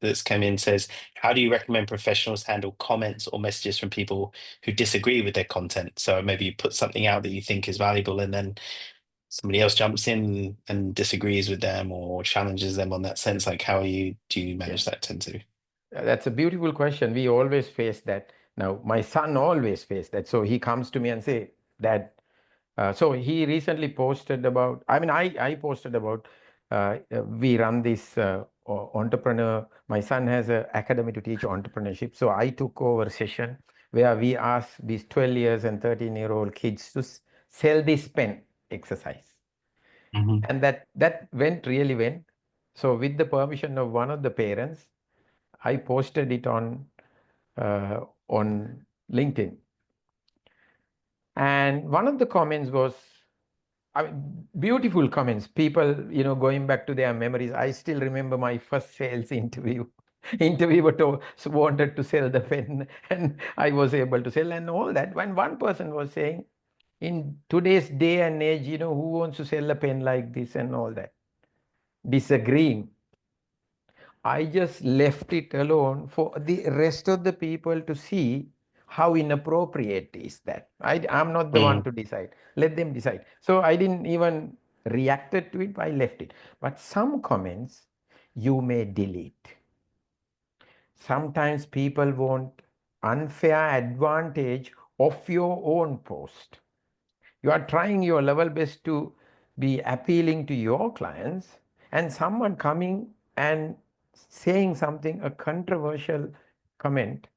that's come in says, how do you recommend professionals handle comments or messages from people who disagree with their content? So maybe you put something out that you think is valuable, and then somebody else jumps in and disagrees with them or challenges them on that sense. Like, do you manage that tend to? That's a beautiful question. We always face that. Now, my son always faced that. So he comes to me and say, Dad, so he recently posted about, I posted about, we run this entrepreneur. My son has an academy to teach entrepreneurship. So I took over a session where we asked these 12 years and 13-year-old kids to sell this pen exercise. And that really went. So with the permission of one of the parents, I posted it on LinkedIn. And one of the comments was, beautiful comments. People, going back to their memories. I still remember my first sales interview. Interviewer wanted to sell the pen, and I was able to sell and all that. When one person was saying, in today's day and age, who wants to sell a pen like this and all that, disagreeing. I just left it alone for the rest of the people to see how inappropriate is that. I'm not the one to decide. Let them decide. So I didn't even reacted to it. I left it. But some comments you may delete. Sometimes people want unfair advantage of your own post. You are trying your level best to be appealing to your clients, and someone coming and saying something, a controversial comment,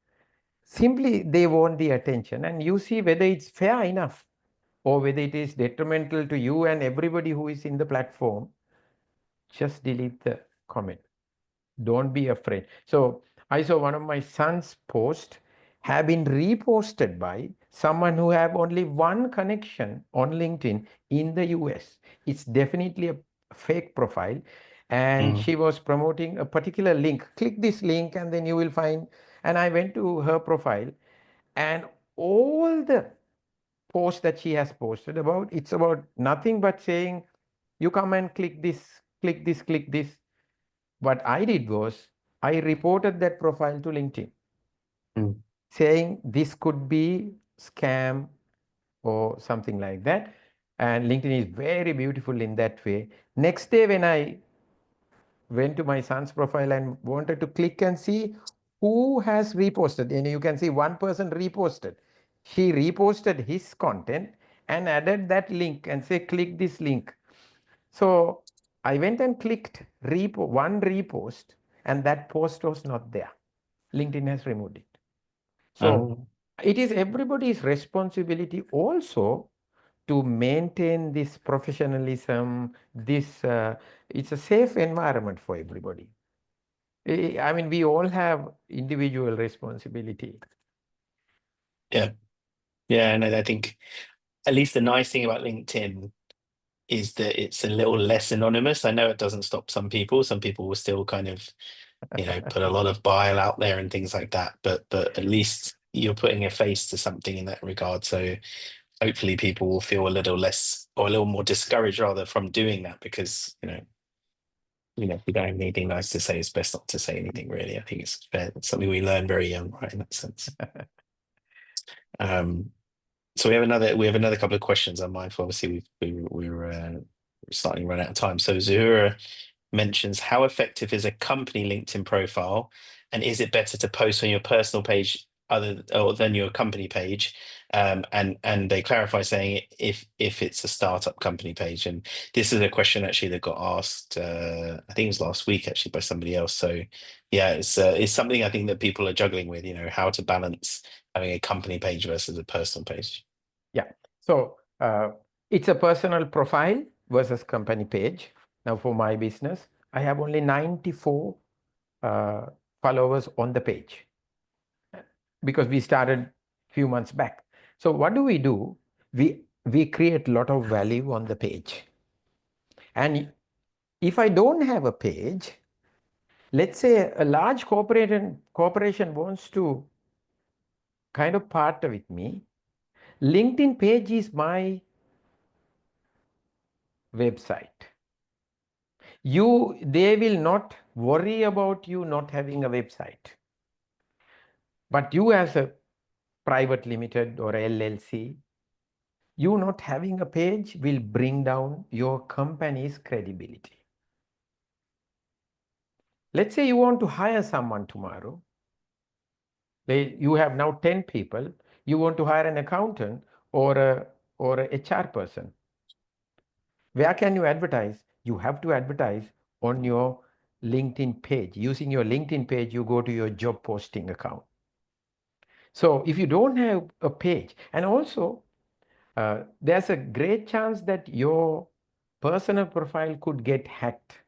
simply they want the attention, and you see whether it's fair enough or whether it is detrimental to you and everybody who is in the platform. Just delete the comment. Don't be afraid. So I saw one of my son's posts have been reposted by someone who have only one connection on LinkedIn in the US. It's definitely a fake profile. And she was promoting a particular link. Click this link and then you will find. And I went to her profile, and all the posts that she has posted it's about nothing but saying, you come and click this, click this, click this. What I did was I reported that profile to LinkedIn, saying this could be scam or something like that. And LinkedIn is very beautiful in that way. Next day, when I went to my son's profile and wanted to click and see who has reposted, and you can see one person reposted. She reposted his content and added that link and say, click this link. So I went and clicked one repost, and that post was not there. LinkedIn has removed it. So it is everybody's responsibility also to maintain this professionalism, it's a safe environment for everybody. We all have individual responsibility. Yeah. And I think at least the nice thing about LinkedIn is that it's a little less anonymous. I know it doesn't stop some people. Some people will still kind of, put a lot of bile out there and things like that. But at least you're putting a face to something in that regard. So hopefully people will feel a little less or a little more discouraged rather from doing that, because, if you don't have anything nice to say, it's best not to say anything really. I think it's fair. It's something we learn very young, right, in that sense. So we have another couple of questions. I'm mindful, obviously, we're starting to run out of time. So Zuhura mentions, how effective is a company LinkedIn profile, and is it better to post on your personal page than your company page? And they clarify saying if it's a startup company page. And this is a question actually that got asked, I think it was last week actually, by somebody else. So yeah, it's something I think that people are juggling with, how to balance having a company page versus a personal page. Yeah. So it's a personal profile versus company page. Now for my business, I have only 94 followers on the page because we started a few months back. So what do? We create a lot of value on the page. And if I don't have a page, let's say a large corporation wants to kind of partner with me, LinkedIn page is my website. They will not worry about you not having a website. But you as a private limited or LLC, you not having a page will bring down your company's credibility. Let's say you want to hire someone tomorrow. You have now 10 people. You want to hire an accountant or a HR person. Where can you advertise? You have to advertise on your LinkedIn page. Using your LinkedIn page, you go to your job posting account. So if you don't have a page, and also there's a great chance that your personal profile could get hacked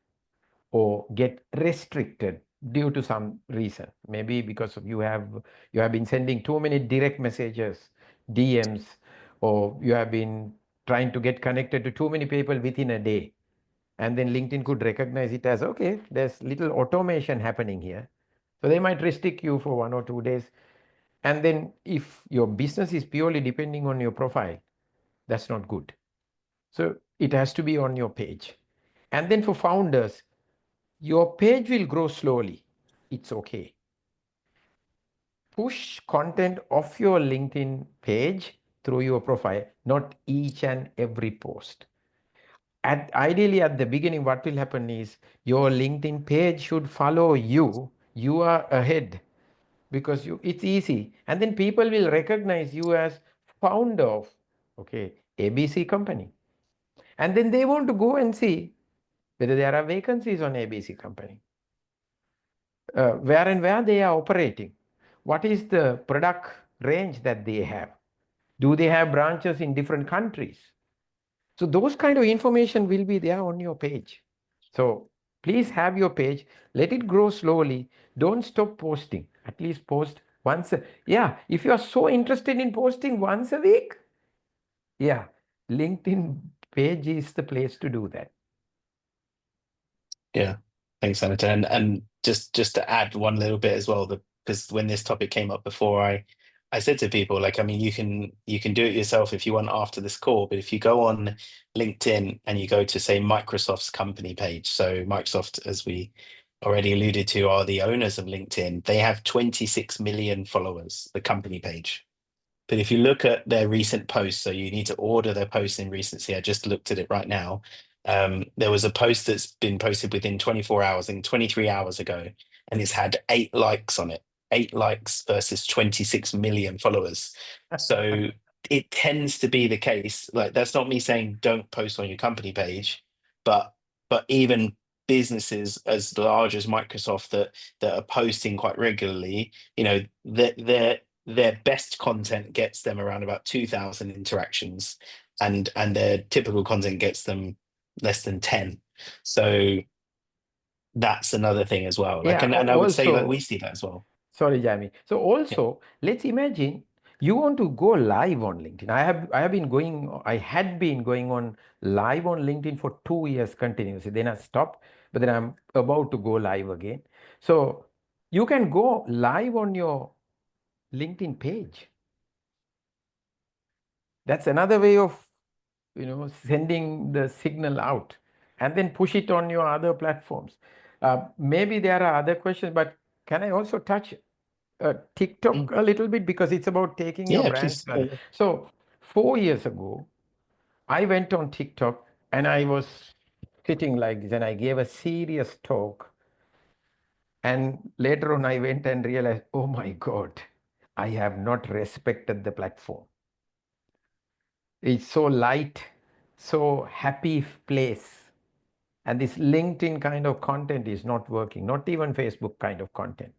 or get restricted due to some reason. Maybe because of you have been sending too many direct messages, DMs, or you have been trying to get connected to too many people within a day. And then LinkedIn could recognize it as, okay, there's little automation happening here. So they might restrict you for 1 or 2 days. And then if your business is purely depending on your profile, that's not good. So it has to be on your page. And then for founders, your page will grow slowly. It's okay. Push content off your LinkedIn page through your profile, not each and every post. Ideally, at the beginning, what will happen is your LinkedIn page should follow you. You are ahead because it's easy. And then people will recognize you as founder of, okay, ABC company. And then they want to go and see whether there are vacancies on ABC company. Where they are operating. What is the product range that they have? Do they have branches in different countries? So those kind of information will be there on your page. So please have your page, let it grow slowly. Don't stop posting. At least post once. If you are so interested in posting once a week, LinkedIn page is the place to do that. Yeah, thanks, Amithe. And just to add one little bit as well, because when this topic came up before, I said to people, like, I mean, you can do it yourself if you want after this call, but if you go on LinkedIn and you go to, say, Microsoft's company page, so Microsoft, as we already alluded to, are the owners of LinkedIn. They have 26 million followers, the company page. But if you look at their recent posts, so you need to order their posts in recency. I just looked at it right now. There was a post that's been posted within 24 hours and 23 hours ago, and it's had 8 likes on it. 8 likes versus 26 million followers. So it tends to be the case. Like, that's not me saying don't post on your company page, but even businesses as large as Microsoft that are posting quite regularly, you know, their best content gets them around about 2,000 interactions, and their typical content gets them less than 10. So that's another thing as well. Like, and I would say, like, we see that as well. Sorry, Jamie. So also, let's imagine you want to go live on LinkedIn. I had been going on live on LinkedIn for 2 years continuously. Then I stopped, but then I'm about to go live again. So you can go live on your LinkedIn page. That's another way of, sending the signal out, and then push it on your other platforms. Maybe there are other questions, but can I also touch TikTok a little bit, because it's about taking your brands further. So 4 years ago, I went on TikTok and I was sitting like this and I gave a serious talk. And later on, I went and realized, oh my God, I have not respected the platform. It's so light, so happy place. And this LinkedIn kind of content is not working, not even Facebook kind of content.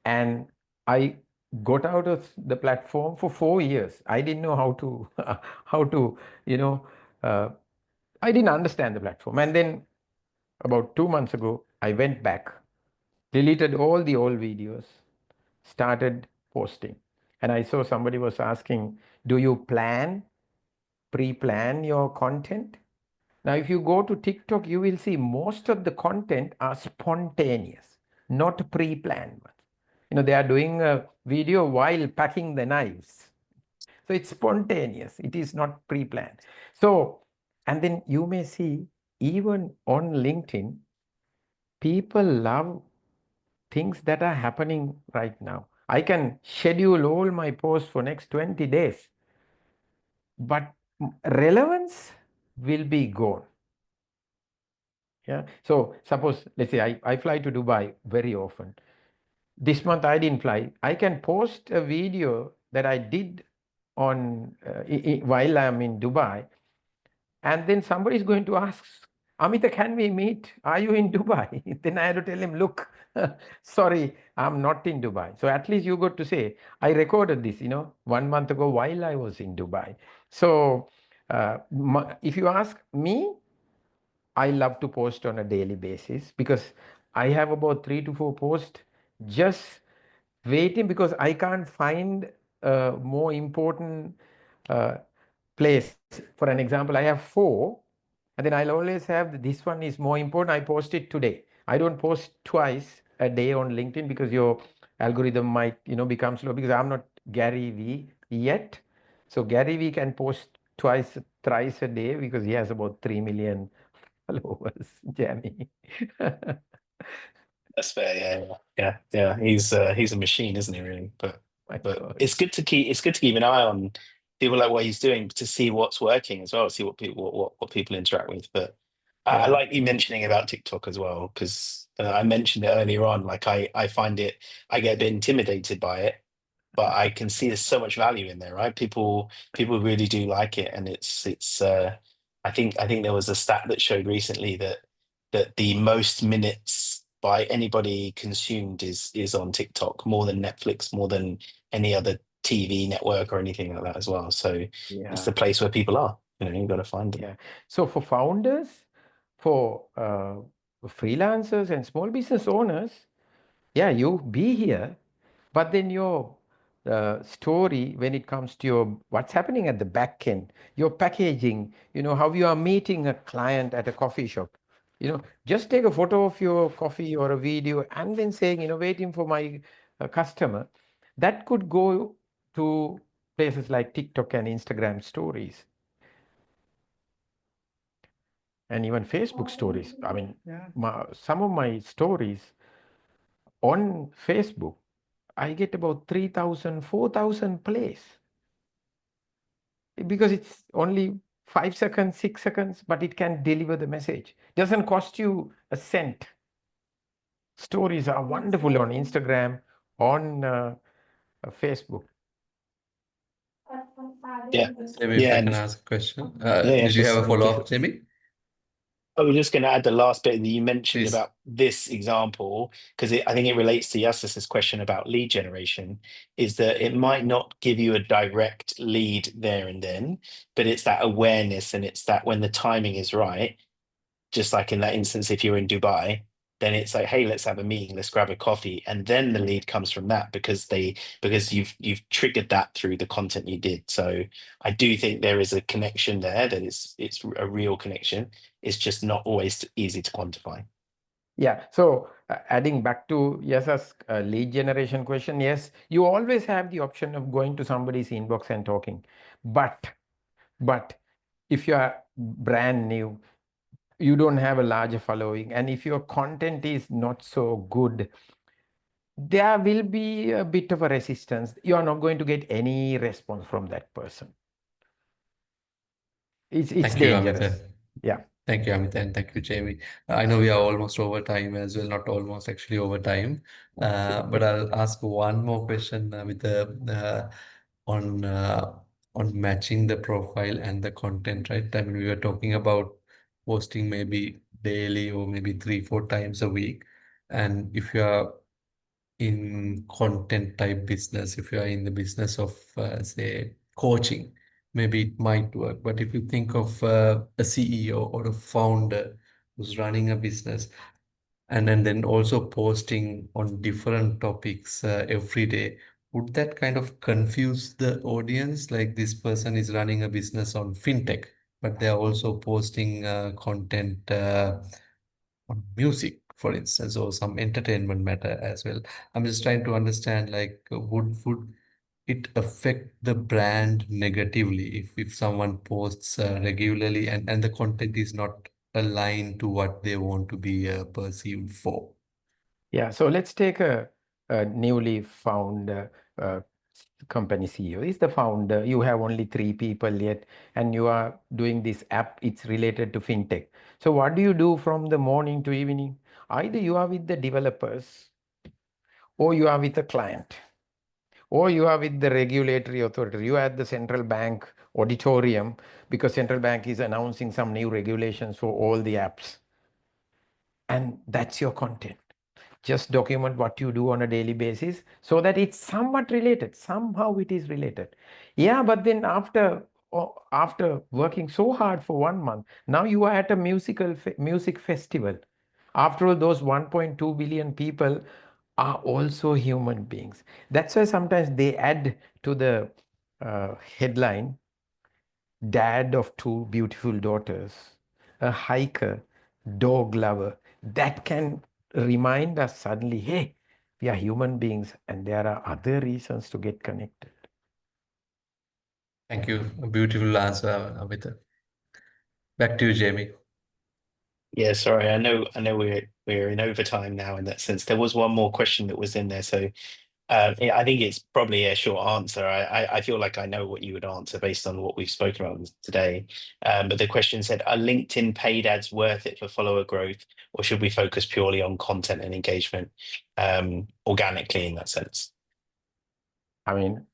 And I got out of the platform for 4 years. I didn't know how to, I didn't understand the platform. And then about 2 months ago, I went back, deleted all the old videos, started posting. And I saw somebody was asking, do you pre-plan your content? Now, if you go to TikTok, you will see most of the content are spontaneous, not pre-planned ones. They are doing a video while packing the knives. So it's spontaneous. It is not pre-planned. So And then you may see, even on LinkedIn, people love things that are happening right now. I can schedule all my posts for next 20 days, but relevance will be gone. Yeah. So suppose, let's say I fly to Dubai very often. This month I didn't fly. I can post a video that I did on while I'm in Dubai, and then somebody is going to ask, Amithe, can we meet? Are you in Dubai? Then I have to tell him, look, sorry, I'm not in Dubai. So at least you got to say, I recorded this, 1 month ago while I was in Dubai. So if you ask me, I love to post on a daily basis because I have about 3 to 4 posts just waiting, because I can't find a more important uh, place. For an example, I have 4, and then I'll always have this one is more important. I post it today. I don't post twice a day on LinkedIn because your algorithm might become slow, because I'm not Gary V yet. So Gary V can post twice, thrice a day because he has about 3 million followers, Jamie. That's fair. Yeah. He's a machine, isn't he? Really, My but God. it's good to keep an eye on people, like what he's doing, to see what's working as well, see what people what people interact with. But I Yeah. like you mentioning about TikTok as well, because I mentioned it earlier on. Like I find it, I get a bit intimidated by it, but I can see there's so much value in there, right? People really do like it, and it's. I think there was a stat that showed recently that the most minutes by anybody consumed is on TikTok, more than Netflix, more than any other TV network or anything like that as well. So it's the Yeah. place where people are. You've got to find them. Yeah. So for founders, for freelancers and small business owners, yeah, you be here, but then your story when it comes to your what's happening at the back end, your packaging, how you are meeting a client at a coffee shop, just take a photo of your coffee or a video and then saying, waiting for my customer. That could go to places like TikTok and Instagram stories and even Facebook stories. I mean, some of my stories on Facebook, I get about 3,000, 4,000 plays because it's only 5 seconds, 6 seconds, but it can deliver the message. Doesn't cost you a cent. Stories are wonderful on Instagram, on Facebook. Yeah, Maybe if yeah, I can and ask a question. yeah. Did you have a Just follow-up, Jamie? I was just going to add the last bit that you mentioned Please. about this example, because I think it relates to Yassis's question about lead generation, is that it might not give you a direct lead there and then, but it's that awareness, and it's that when the timing is right, just like in that instance, if you're in Dubai, then it's like, hey, let's have a meeting, let's grab a coffee, and then the lead comes from that, because you've triggered that through the content you did. So I do think there is a connection there, that it's a real connection. It's just not always easy to quantify. Yeah. So adding back to Yasa's lead generation question, yes, you always have the option of going to somebody's inbox and talking. But if you are brand new, you don't have a larger following, and if your content is not so good, there will be a bit of a resistance. You are not going to get any response from that person. It's Thank you, Amitha. dangerous. Yeah. Thank you, Amit, and thank you, Jamie. I know we are almost over time as well, not almost, actually over time. But I'll ask one more question, with on uh, on matching the profile and the content, right? I mean, we were talking about posting maybe daily or maybe 3, 4 times a week. And if you are in content type business, if you are in the business of say coaching, maybe it might work. But if you think of a CEO or a founder who's running a business, and then also posting on different topics every day, would that kind of confuse the audience? Like, this person is running a business on fintech, but they're also posting content on music, for instance, or some entertainment matter as well. I'm just trying to understand, like, would it affect the brand negatively if someone posts regularly and the content is not aligned to what they want to be perceived for? Yeah, so let's take a newly found uh, company CEO. He's the founder. You have only 3 people yet, and you are doing this app. It's related to fintech. So what do you do from the morning to evening? Either you are with the developers, or you are with a client, or you are with the regulatory authority. You are at the central bank auditorium because central bank is announcing some new regulations for all the apps, and that's your content. Just document what you do on a daily basis so that it's somewhat related. Somehow it is related. Yeah, but then after working so hard for 1 month, now you are at a music festival. After all, those 1.2 billion people are also human beings. That's why sometimes they add to the headline, dad of 2 beautiful daughters, a hiker, dog lover. That can remind us suddenly, hey, we are human beings and there are other reasons to get connected. Thank you. A beautiful answer, Amitha. Back to you, Jamie. Yeah, sorry. I know we're in overtime now in that sense. There was one more question that was in there, so yeah, I think it's probably a short answer. I feel like I know what you would answer based on what we've spoken about today. But the question said, are LinkedIn paid ads worth it for follower growth, or should we focus purely on content and engagement organically in that sense? I mean,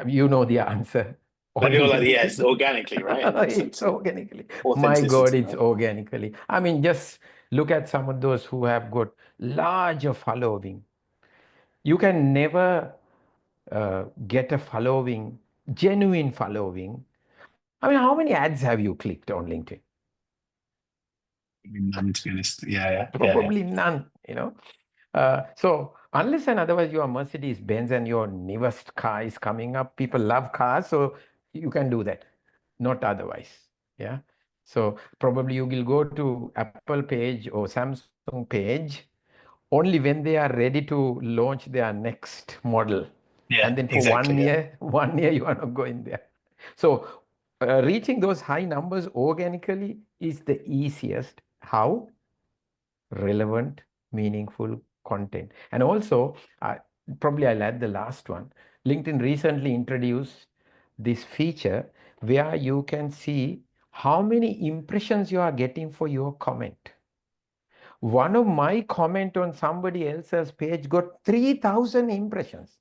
you know the answer. I feel like, Organically. yes, organically, right? In that It's sense. organically. My God, Authenticity, it's right? organically. I mean, just look at some of those who have got larger following. You can never get a following, genuine following. I mean, how many ads have you clicked on LinkedIn? None, to be honest. Yeah. Probably none, you know. So unless and otherwise you are Mercedes Benz and your newest car is coming up, people love cars, so you can do that. Not otherwise. Yeah. So probably you will go to Apple page or Samsung page only when they are ready to launch their next model. And Yeah, then for one exactly. Yeah. year, 1 year you are not going there. So reaching those high numbers organically is the easiest. How? Relevant, meaningful content. And also, probably I'll add the last one. LinkedIn recently introduced this feature where you can see how many impressions you are getting for your comment. One of my comment on somebody else's page got 3,000 impressions.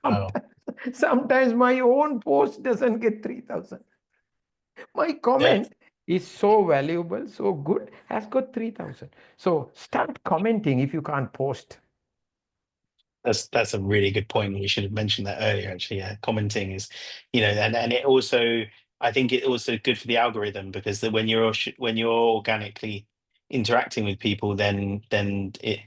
Oh, Sometimes my own post doesn't get 3,000. My yeah. comment is so valuable, so good, has got 3,000. So start commenting if you can't post. That's a really good point. You should have mentioned that earlier, actually. Yeah, commenting is, and it also, I think it also good for the algorithm because when when you're organically interacting with people, then it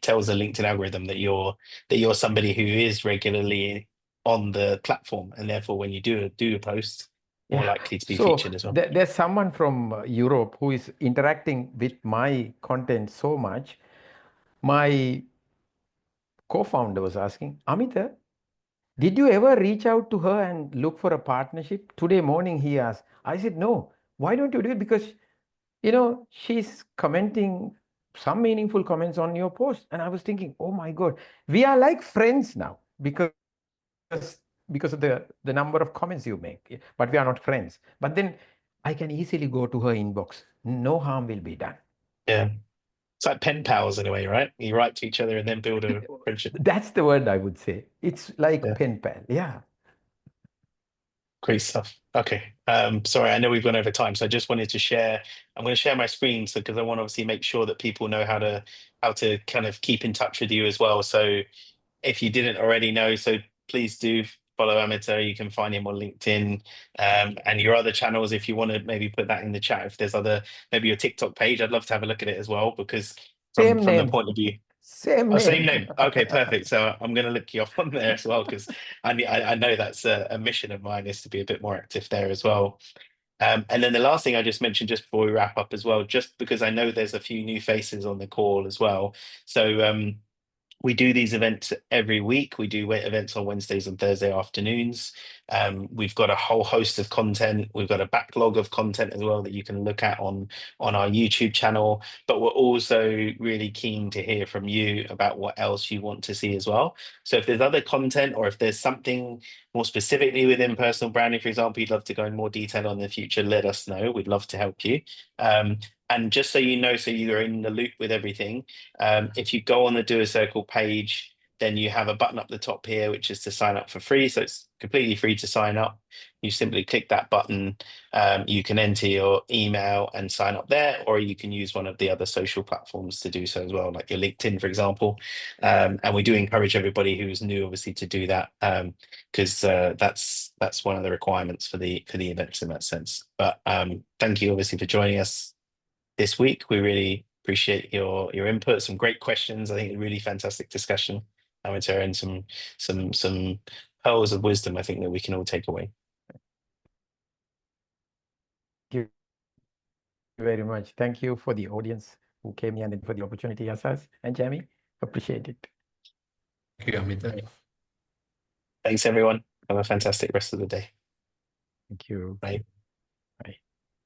tells the LinkedIn algorithm that you're somebody who is regularly on the platform, and therefore when you do a post, more Yeah. likely to be So featured as well. there's someone from Europe who is interacting with my content so much. My co-founder was asking, Amita, did you ever reach out to her and look for a partnership? Today morning he asked. I said, no. Why don't you do it? Because, she's commenting some meaningful comments on your post. And I was thinking, oh my God, we are like friends now because of the number of comments you make. But we are not friends. But then I can easily go to her inbox. No harm will be done. Yeah, it's like pen pals in a way, right? You write to each other and then build a friendship. That's the word I would say. It's like Yeah. pen pal. Yeah. Great stuff. Okay. Sorry, I know we've gone over time, so I just wanted to share. I'm going to share my screen so because I want to obviously make sure that people know how to kind of keep in touch with you as well. So if you didn't already know, so please do follow Amita. You can find him on LinkedIn, and your other channels. If you want to maybe put that in the chat, if there's other, maybe your TikTok page, I'd love to have a look at it as well because from Same from the name. point of view. Same Oh, same name. name. Okay, perfect. So I'm going to look you up on there as well because I know that's a mission of mine is to be a bit more active there as well. And then the last thing I just mentioned just before we wrap up as well, just because I know there's a few new faces on the call as well. So We do these events every week. We do events on Wednesdays and Thursday afternoons. We've got a whole host of content. We've got a backlog of content as well that you can look at on our YouTube channel. But we're also really keen to hear from you about what else you want to see as well. So if there's other content, or if there's something more specifically within personal branding, for example, you'd love to go in more detail on in the future, let us know. We'd love to help you. And just so you know, so you're in the loop with everything, if you go on the Doerscircle page, then you have a button up the top here, which is to sign up for free. So it's completely free to sign up. You simply click that button. You can enter your email and sign up there, or you can use one of the other social platforms to do so as well, like your LinkedIn, for example. And we do encourage everybody who is new, obviously, to do that, because that's one of the requirements for the events in that sense. But thank you, obviously, for joining us this week. We really appreciate your input. Some great questions. I think a really fantastic discussion. Amithe, and some pearls of wisdom I think that we can all take away. Thank you very much. Thank you for the audience who came here, and for the opportunity, Yasas and Jamie. Appreciate it. Thank you, Amithe. Thanks, everyone. Have a fantastic rest of the day. Thank you. Bye.